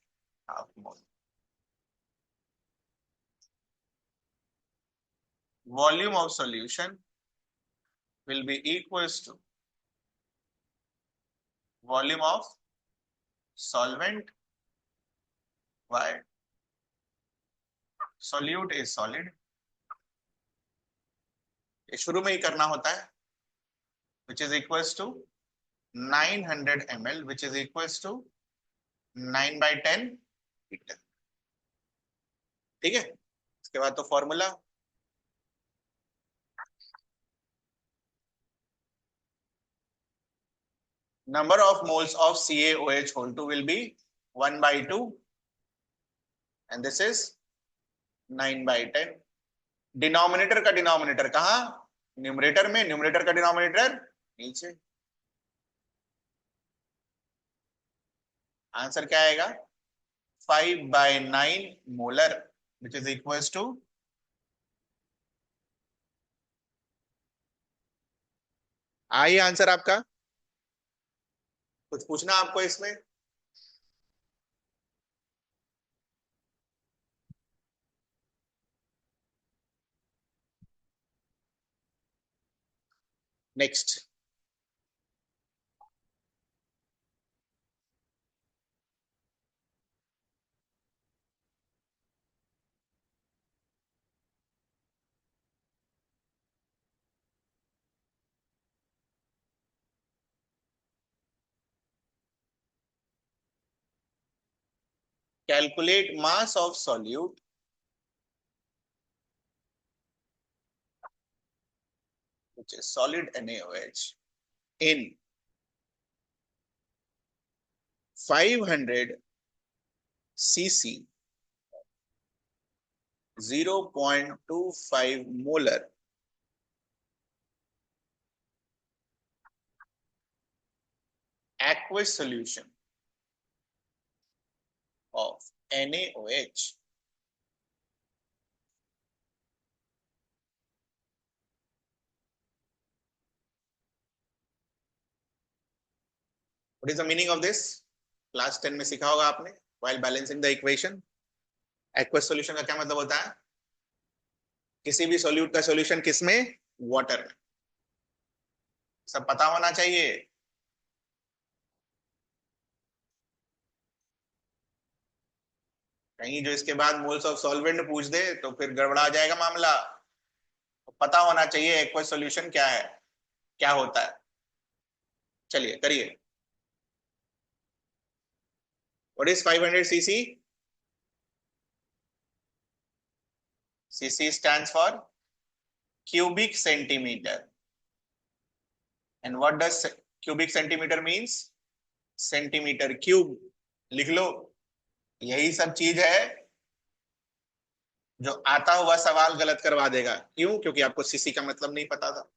Half mole. Volume of solution will be equals to volume of solvent. Why? Solute is solid. ये शुरू में ही करना होता है, which is equals to 900 ml, which is equals to 9/10 liter. ठीक है, इसके बाद तो formula number of moles of CaOH whole 2 will be 1/2 and this is 9/10. Denominator का डिनोमिनेटर कहा? न्यूमरेटर में। न्यूमरेटर का डिनोमिनेटर नीचे। आंसर क्या आएगा? 5/9 molar which is equals to. आई आंसर आपका? कुछ पूछना आपको इसमें? Next, calculate mass of solute which is solid NaOH in 500 cc 0.25 molar aqueous solution of NaOH. What is the meaning of this? Class 10 में सीखा होगा आपने, while balancing the equation. Aqueous solution का क्या मतलब होता है? किसी भी सॉल्यूट का सॉल्यूशन किसमें? वाटर में। सब पता होना चाहिए। कहीं जो इसके बाद मोल्स ऑफ सॉल्वेंट पूछ दे तो फिर गड़बड़ा जाएगा मामला। तो पता होना चाहिए एक्वस सॉल्यूशन क्या है, क्या होता है। चलिए करिए। What is 500 CC? CC stands for cubic centimetre. And what does cubic centimetre means? Centimetre cube. लिख लो। यही सब चीज है जो आता हुआ सवाल गलत करवा देगा। क्यों? क्योंकि आपको सीसी का मतलब नहीं पता था।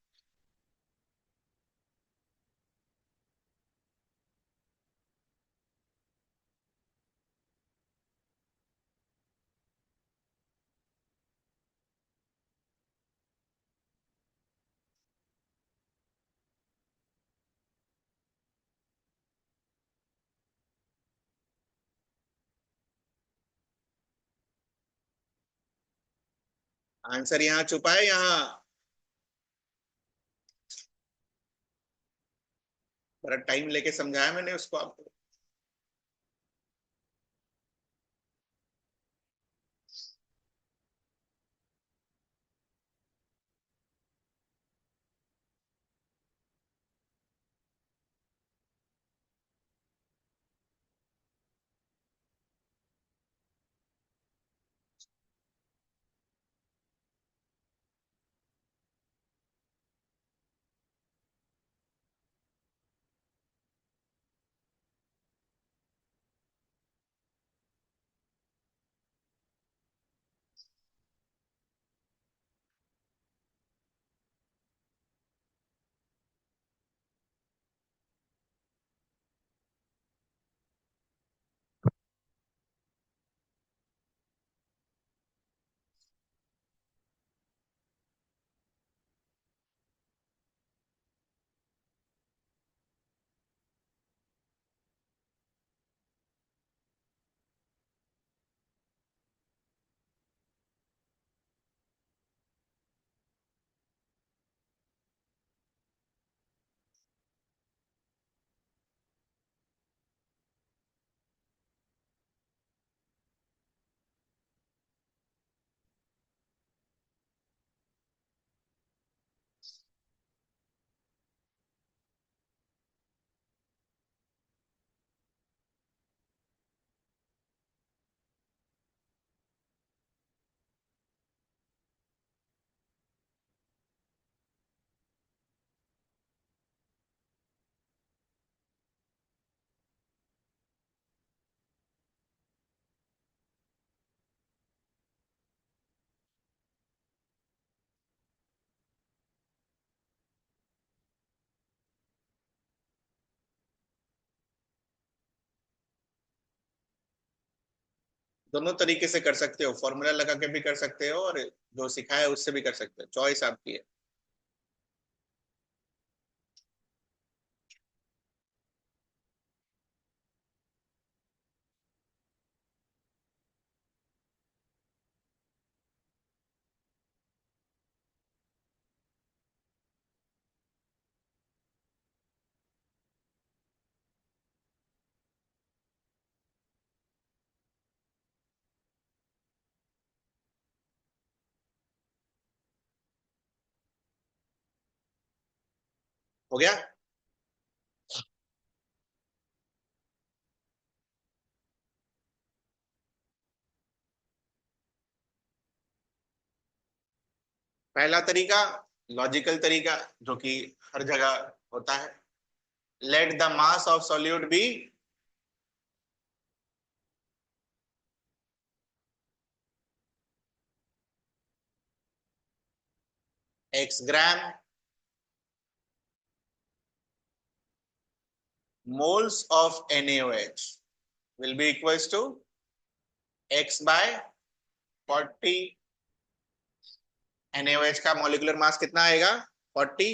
आंसर यहाँ छुपा है, यहाँ बड़ा टाइम लेके समझाया मैंने उसको आपको। दोनों तरीके से कर सकते हो, फॉर्मूला लगा के भी कर सकते हो और जो सिखाया है उससे भी कर सकते हो, चॉइस आपकी है। हो गया। पहला तरीका लॉजिकल तरीका, जो कि हर जगह होता है। Let the mass of solute be x gram, moles of NaOH will be equals to x by 40। NaOH का मॉलिक्यूलर मास कितना आएगा? 40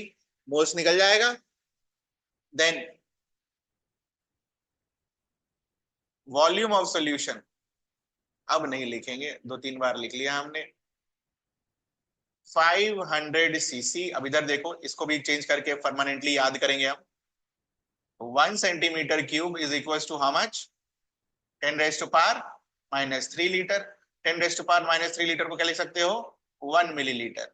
मोल्स निकल जाएगा। देन वॉल्यूम ऑफ सॉल्यूशन, अब नहीं लिखेंगे, दो तीन बार लिख लिया हमने। 500 सीसी। अब इधर देखो, इसको भी चेंज करके परमानेंटली याद करेंगे हम। 1 centimetre cube is equal to how much? 10⁻⁻³ litre. 10⁻⁻³ को क्या लिख सकते हो? 1 मिलीलीटर।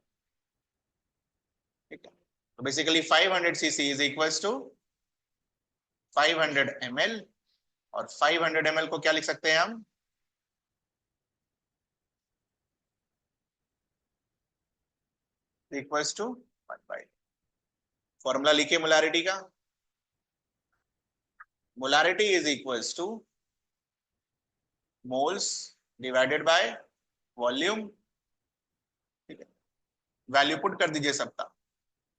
ठीक है, तो basically 500 CC is equal to 500 ml। और 500 ml को क्या लिख सकते हैं हम? Equals to 1/। फॉर्मूला लिखिए मोलारिटी का। Molarity is equals to moles divided by volume. ठीक है, वैल्यू पुट कर दीजिए सबका।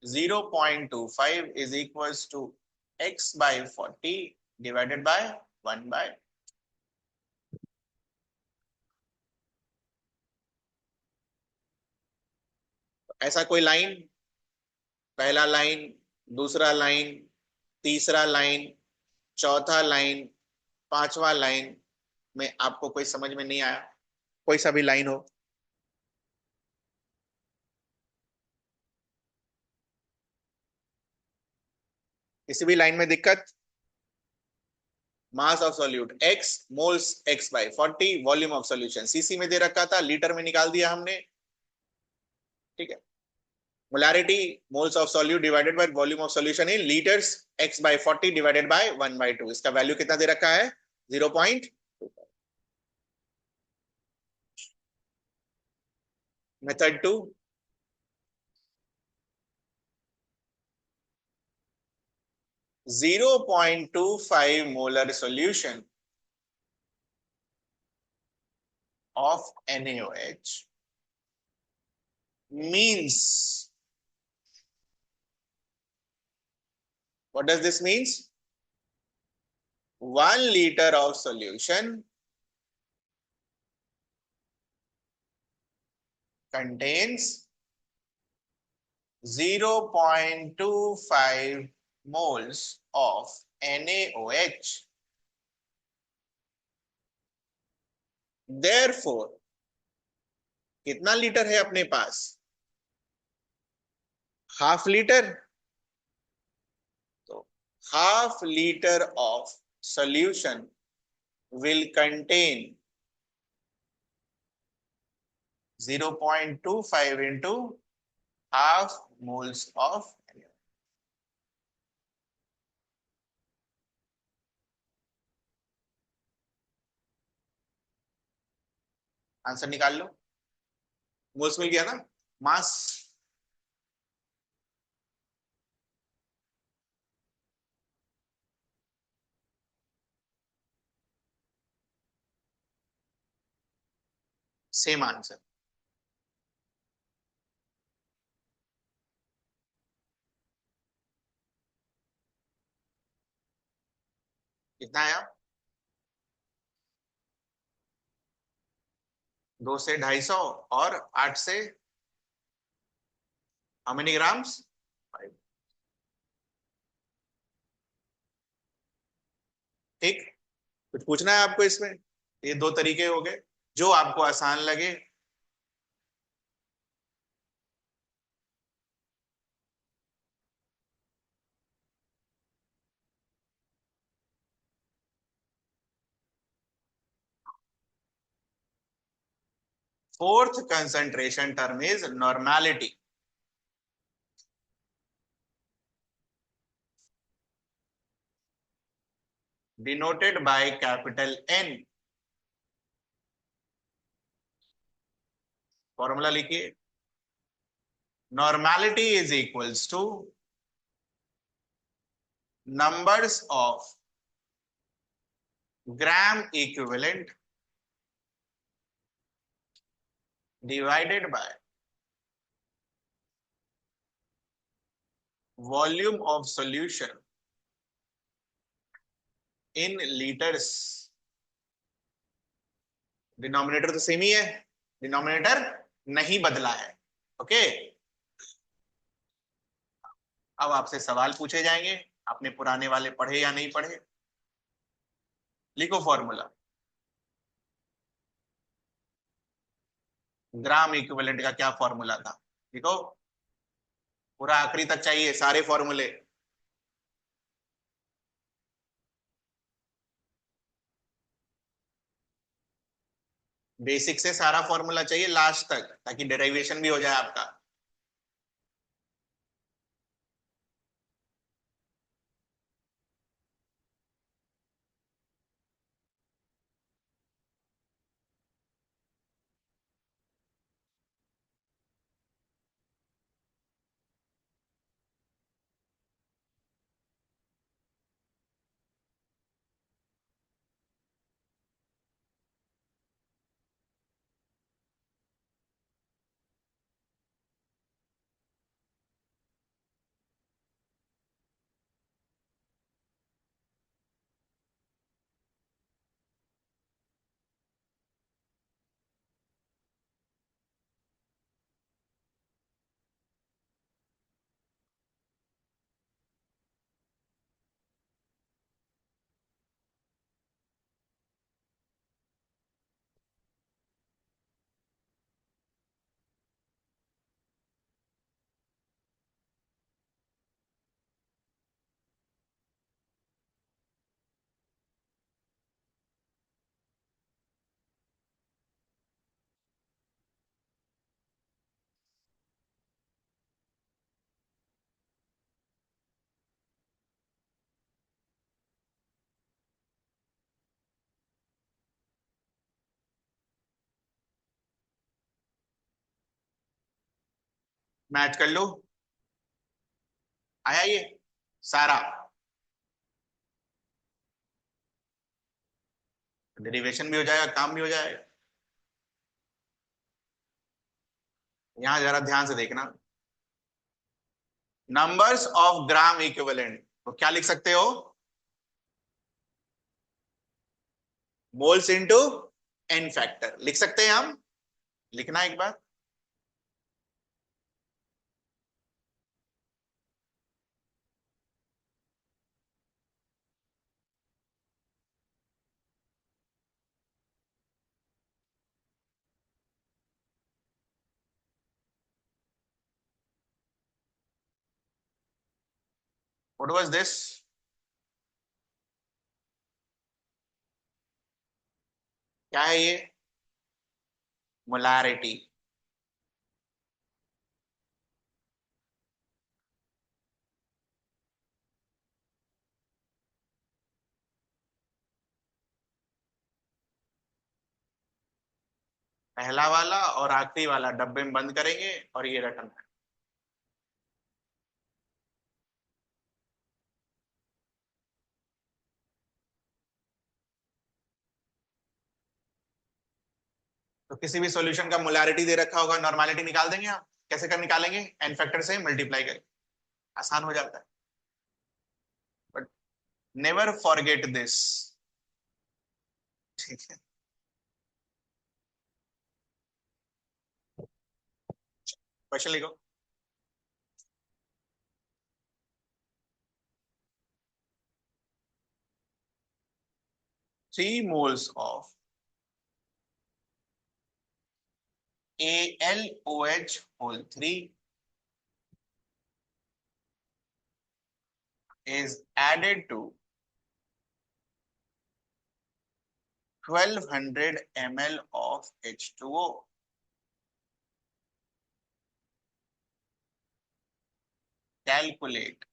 0.25 is equals to x/40 divided by 1/। ऐसा कोई लाइन, पहला लाइन, दूसरा लाइन, तीसरा लाइन, चौथा लाइन, पांचवा लाइन में आपको कोई समझ में नहीं आया? कोई सा भी लाइन हो, किसी भी लाइन में दिक्कत? मास of solute x, moles x/40, volume of solution CC में दे रखा था, लीटर में निकाल दिया हमने। ठीक है। Molarity, moles of solute divided by volume of solution in litres, x/40 divided bye 1/2। इसका वैल्यू कितना दे रखा है? 0.25। Method 2, 0.25 molar solution of NaOH means, what does this means? 1 liter of solution contains 0.25 moles of NaOH. Therefore, कितना लीटर है अपने पास? Half litre. तो half litre of solution will contain 0.25 into half moles of NaOH. Answer निकाल लो। मोल्स मिल गया ना? Mass, same answer. कितना आया? 2 से 250 और 8 से हाउ मेनी ग्राम्स? 5। ठीक। कुछ पूछना है आपको इसमें? ये 2 तरीके हो गए, जो आपको आसान लगे। Fourth concentration term is normality, denoted by capital N। Formula लिखिए। Normality is equals to numbers of gram equivalent divided by volume of solution in litres. Denominator तो सेम ही है, डिनोमिनेटर नहीं बदला है। ओके। अब आपसे सवाल पूछे जाएंगे, आपने पुराने वाले पढ़े या नहीं पढ़े। लिखो फॉर्मूला। ग्राम इक्विवेलेंट का क्या फॉर्मूला था? लिखो, पूरा आखिरी तक चाहिए सारे फॉर्मूले। बेसिक से सारा फॉर्मूला चाहिए लास्ट तक, ताकि डेरिवेशन भी हो जाए आपका। मैच कर लो। आया ये सारा। डेरिवेशन भी हो जाएगा, काम भी हो जाएगा। यहां जरा ध्यान से देखना। नंबर्स ऑफ ग्राम इक्विवेलेंट तो क्या लिख सकते हो? मोल्स इनटू एन फैक्टर लिख सकते हैं हम। लिखना एक बार। What was this? क्या है ये? मोलारिटी। पहला वाला और आखिरी वाला डब्बे में बंद करेंगे और ये रटना है। तो किसी भी सॉल्यूशन का मोलारिटी दे रखा होगा, नॉर्मेलिटी निकाल देंगे आप। कैसे कर निकालेंगे? एन फैक्टर से मल्टीप्लाई करें। आसान हो जाता है। But never forget this. ठीक है। क्वेश्चन लिखो। 3 moles of AlOH whole 3 is added to 1200 ml of H2O. Calculate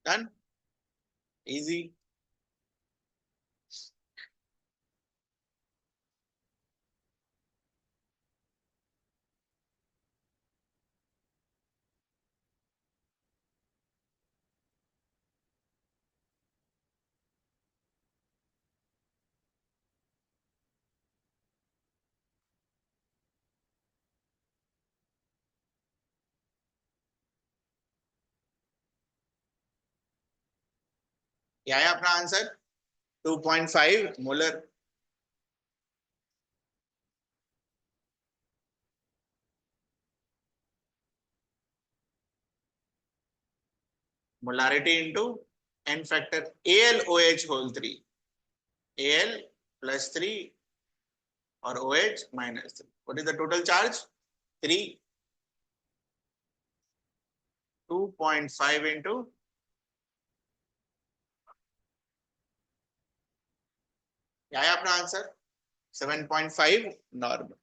done. Easy. क्या है अपना answer? 2.5 molar. Molarity into N factor AlOH whole 3। Al +3 और OH -3. What is the total charge? 3. 2.5 into क्या है अपना answer? 7.5 normal.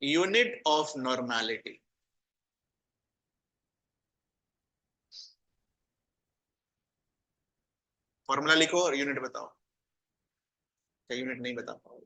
Unit of normality. Formula लिखो और यूनिट बताओ. क्या यूनिट नहीं बता पाओगे?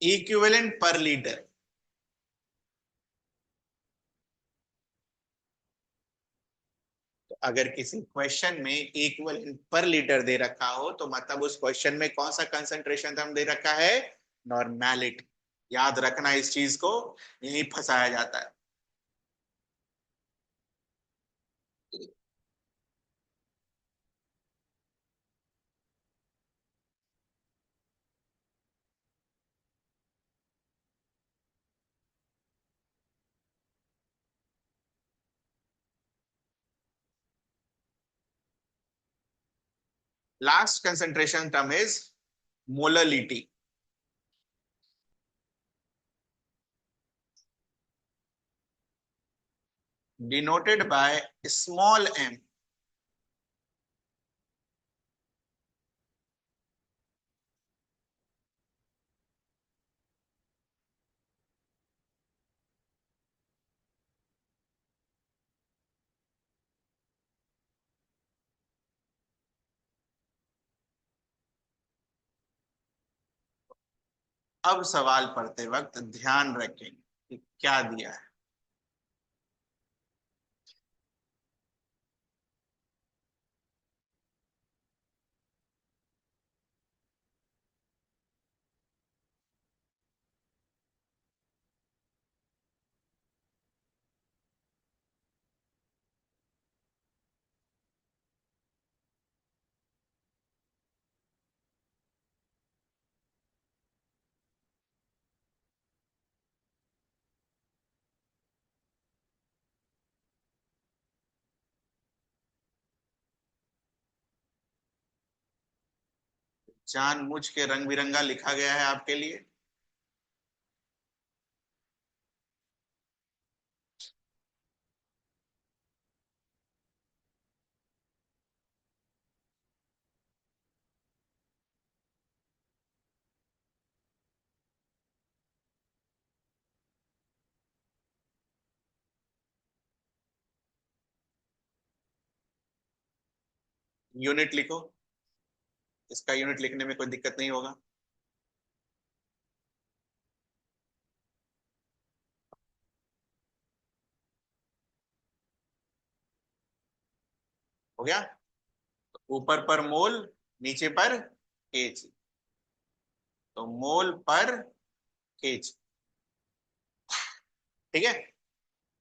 इक्विवेलेंट पर लीटर. तो अगर किसी क्वेश्चन में इक्विवेलेंट पर लीटर दे रखा हो तो मतलब उस क्वेश्चन में कौन सा कंसंट्रेशन हम दे रखा है? नॉर्मेलिटी. याद रखना इस चीज को, यही फंसाया जाता है. Last concentration term is molality. Denoted by small m. अब सवाल पढ़ते वक्त ध्यान रखेंगे कि क्या दिया है. जानबूझ के रंग बिरंगा लिखा गया है आपके लिए. यूनिट लिखो. इसका यूनिट लिखने में कोई दिक्कत नहीं होगा. हो गया. ऊपर पर मोल, नीचे पर केजी. तो मोल पर केजी. ठीक है.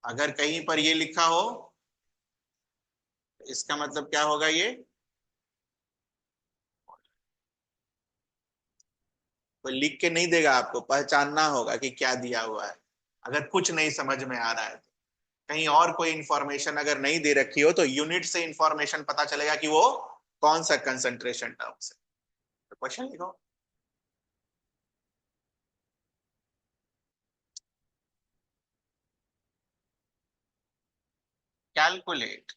अगर कहीं पर ये लिखा हो तो इसका मतलब क्या होगा? ये कोई लिख के नहीं देगा, आपको पहचानना होगा कि क्या दिया हुआ है. अगर कुछ नहीं समझ में आ रहा है तो कहीं और कोई इंफॉर्मेशन अगर नहीं दे रखी हो तो यूनिट से इंफॉर्मेशन पता चलेगा कि वो कौन सा कंसंट्रेशन टर्म्स है. तो क्वेश्चन लिखो. Calculate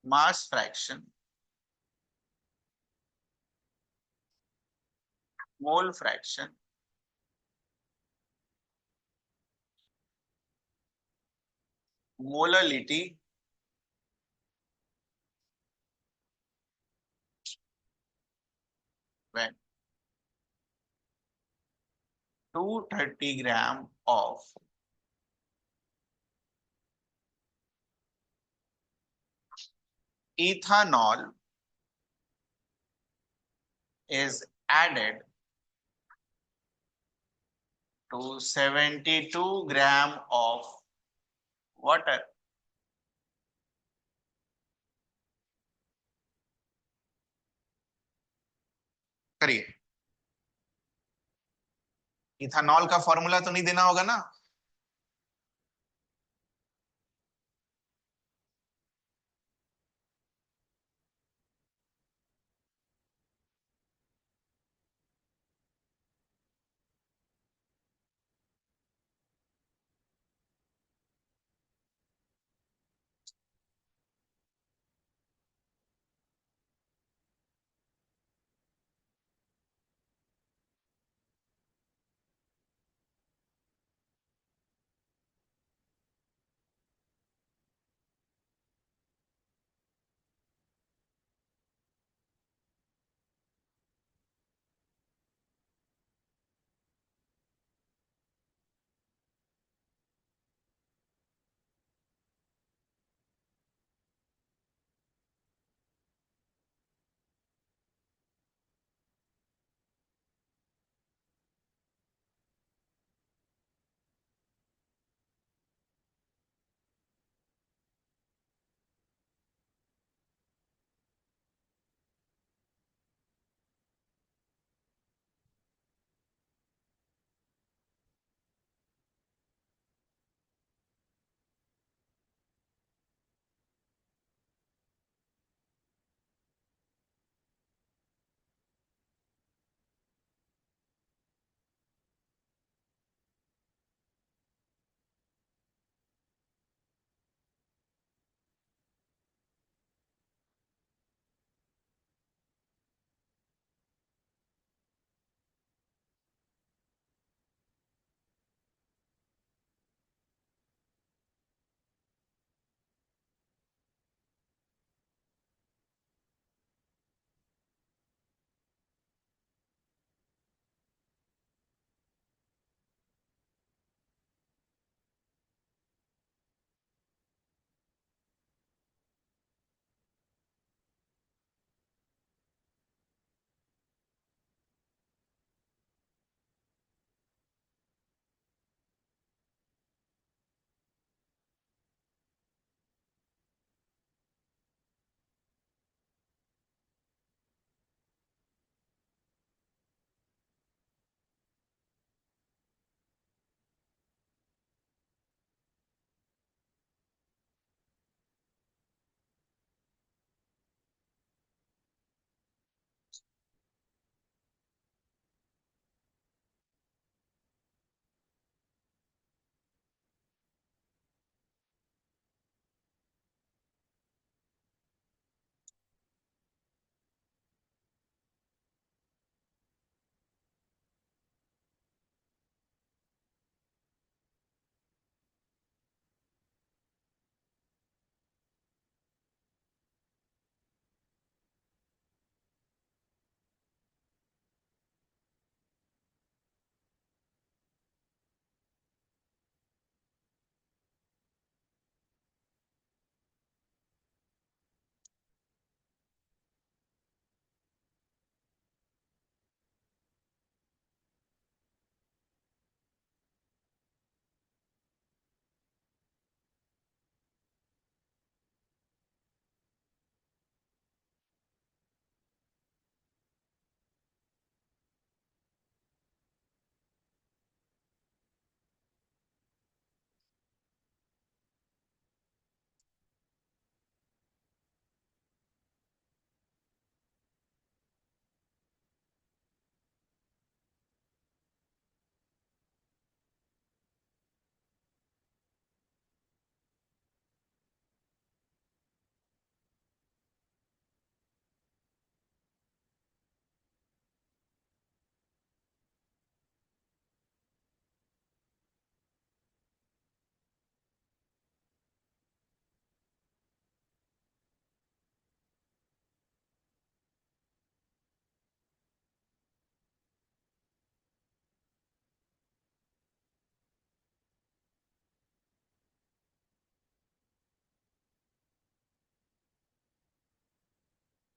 mass fraction mole fraction molality when 230 gram of ethanol is added to 72 gram of water. करिए। इथानॉल का फॉर्मूला तो नहीं देना होगा ना?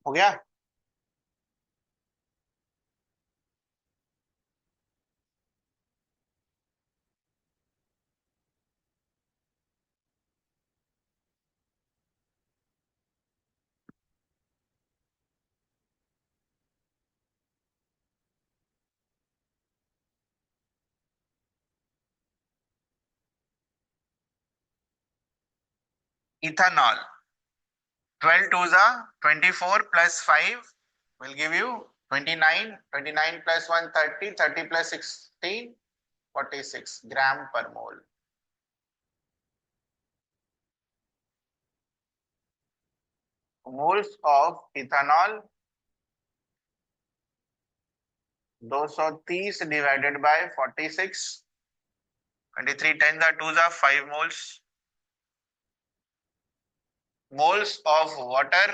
हो गया। इथेनॉल, 12 टू जा 24 plus 5 will give you 29, 29 plus 1 30, 30 plus 16 46 gram per mole. Moles of ethanol 230 divided by 46, 23 10 जा 2 जा 5 moles. Moles of water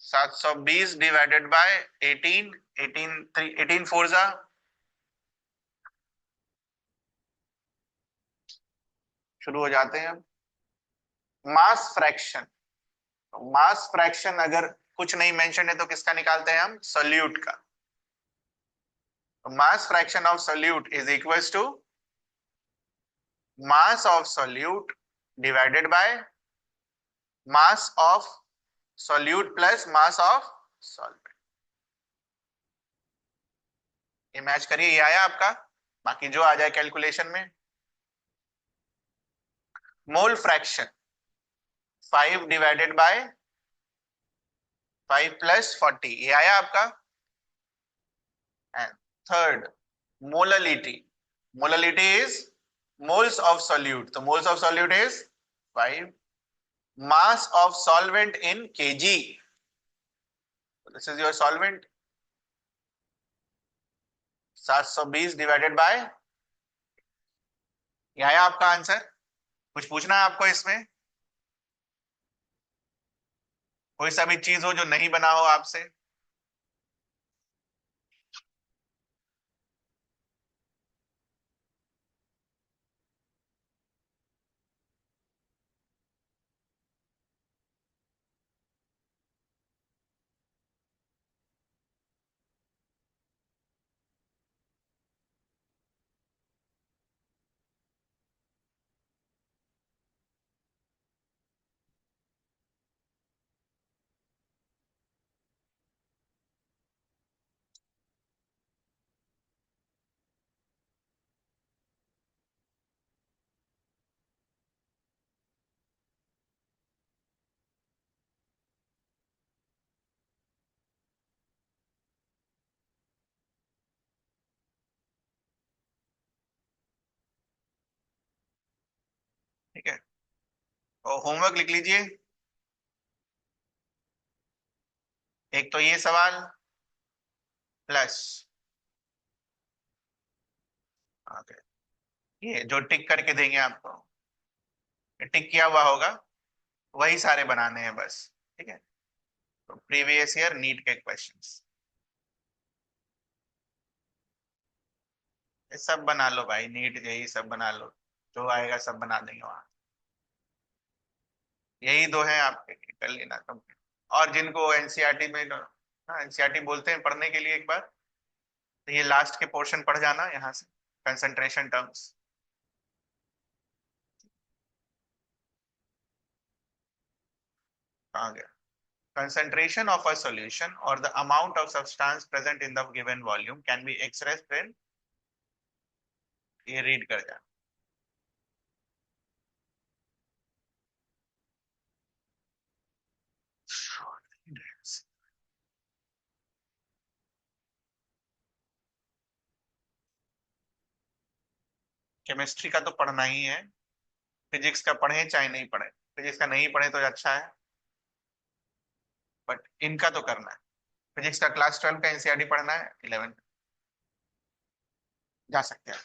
720 divided by 18, 18 3 18 4 जा। शुरू हो जाते हैं। मास फ्रैक्शन, मास फ्रैक्शन अगर कुछ नहीं मेंशन है तो किसका निकालते हैं हम? सोल्यूट का। Mass fraction of solute is equals to mass of solute divided by mass of solute plus mass of solvent. ये मैच करिए, ये आया आपका, बाकी जो आ जाए कैलकुलेशन में। Mole fraction 5 divided by 5 plus 40, ये आया आपका। And third molality, molality is moles of solute, तो moles of solute is 5, mass of solvent in kg, this is your solvent 720 divided bye, यह है आपका आंसर। कुछ पूछना है आपको इसमें? कोई सा भी चीज हो जो नहीं बना हो आपसे? ठीक है, तो होमवर्क लिख लीजिए। एक तो ये सवाल प्लस ये जो टिक करके देंगे आपको, टिक किया हुआ होगा, वही सारे बनाने हैं बस। ठीक है, तो प्रीवियस ईयर नीट के क्वेश्चंस ये सब बना लो भाई, नीट यही सब बना लो, जो आएगा सब बना देंगे वहां। यही दो हैं आपके, कर लेना कंप्लीट। और जिनको एनसीईआरटी में, हाँ एनसीईआरटी बोलते हैं पढ़ने के लिए एक बार, तो ये लास्ट के पोर्शन पढ़ जाना यहाँ से, कंसंट्रेशन टर्म्स। कहाँ गया? concentration of a solution or the amount of substance present in the given volume can be expressed in, ये रीड कर जा। केमिस्ट्री का तो पढ़ना ही है, फिजिक्स का पढ़े चाहे नहीं पढ़े, फिजिक्स का नहीं पढ़े तो अच्छा है, बट इनका तो करना है। फिजिक्स का क्लास 12 का एनसीईआरटी पढ़ना है, 11 जा सकते हैं।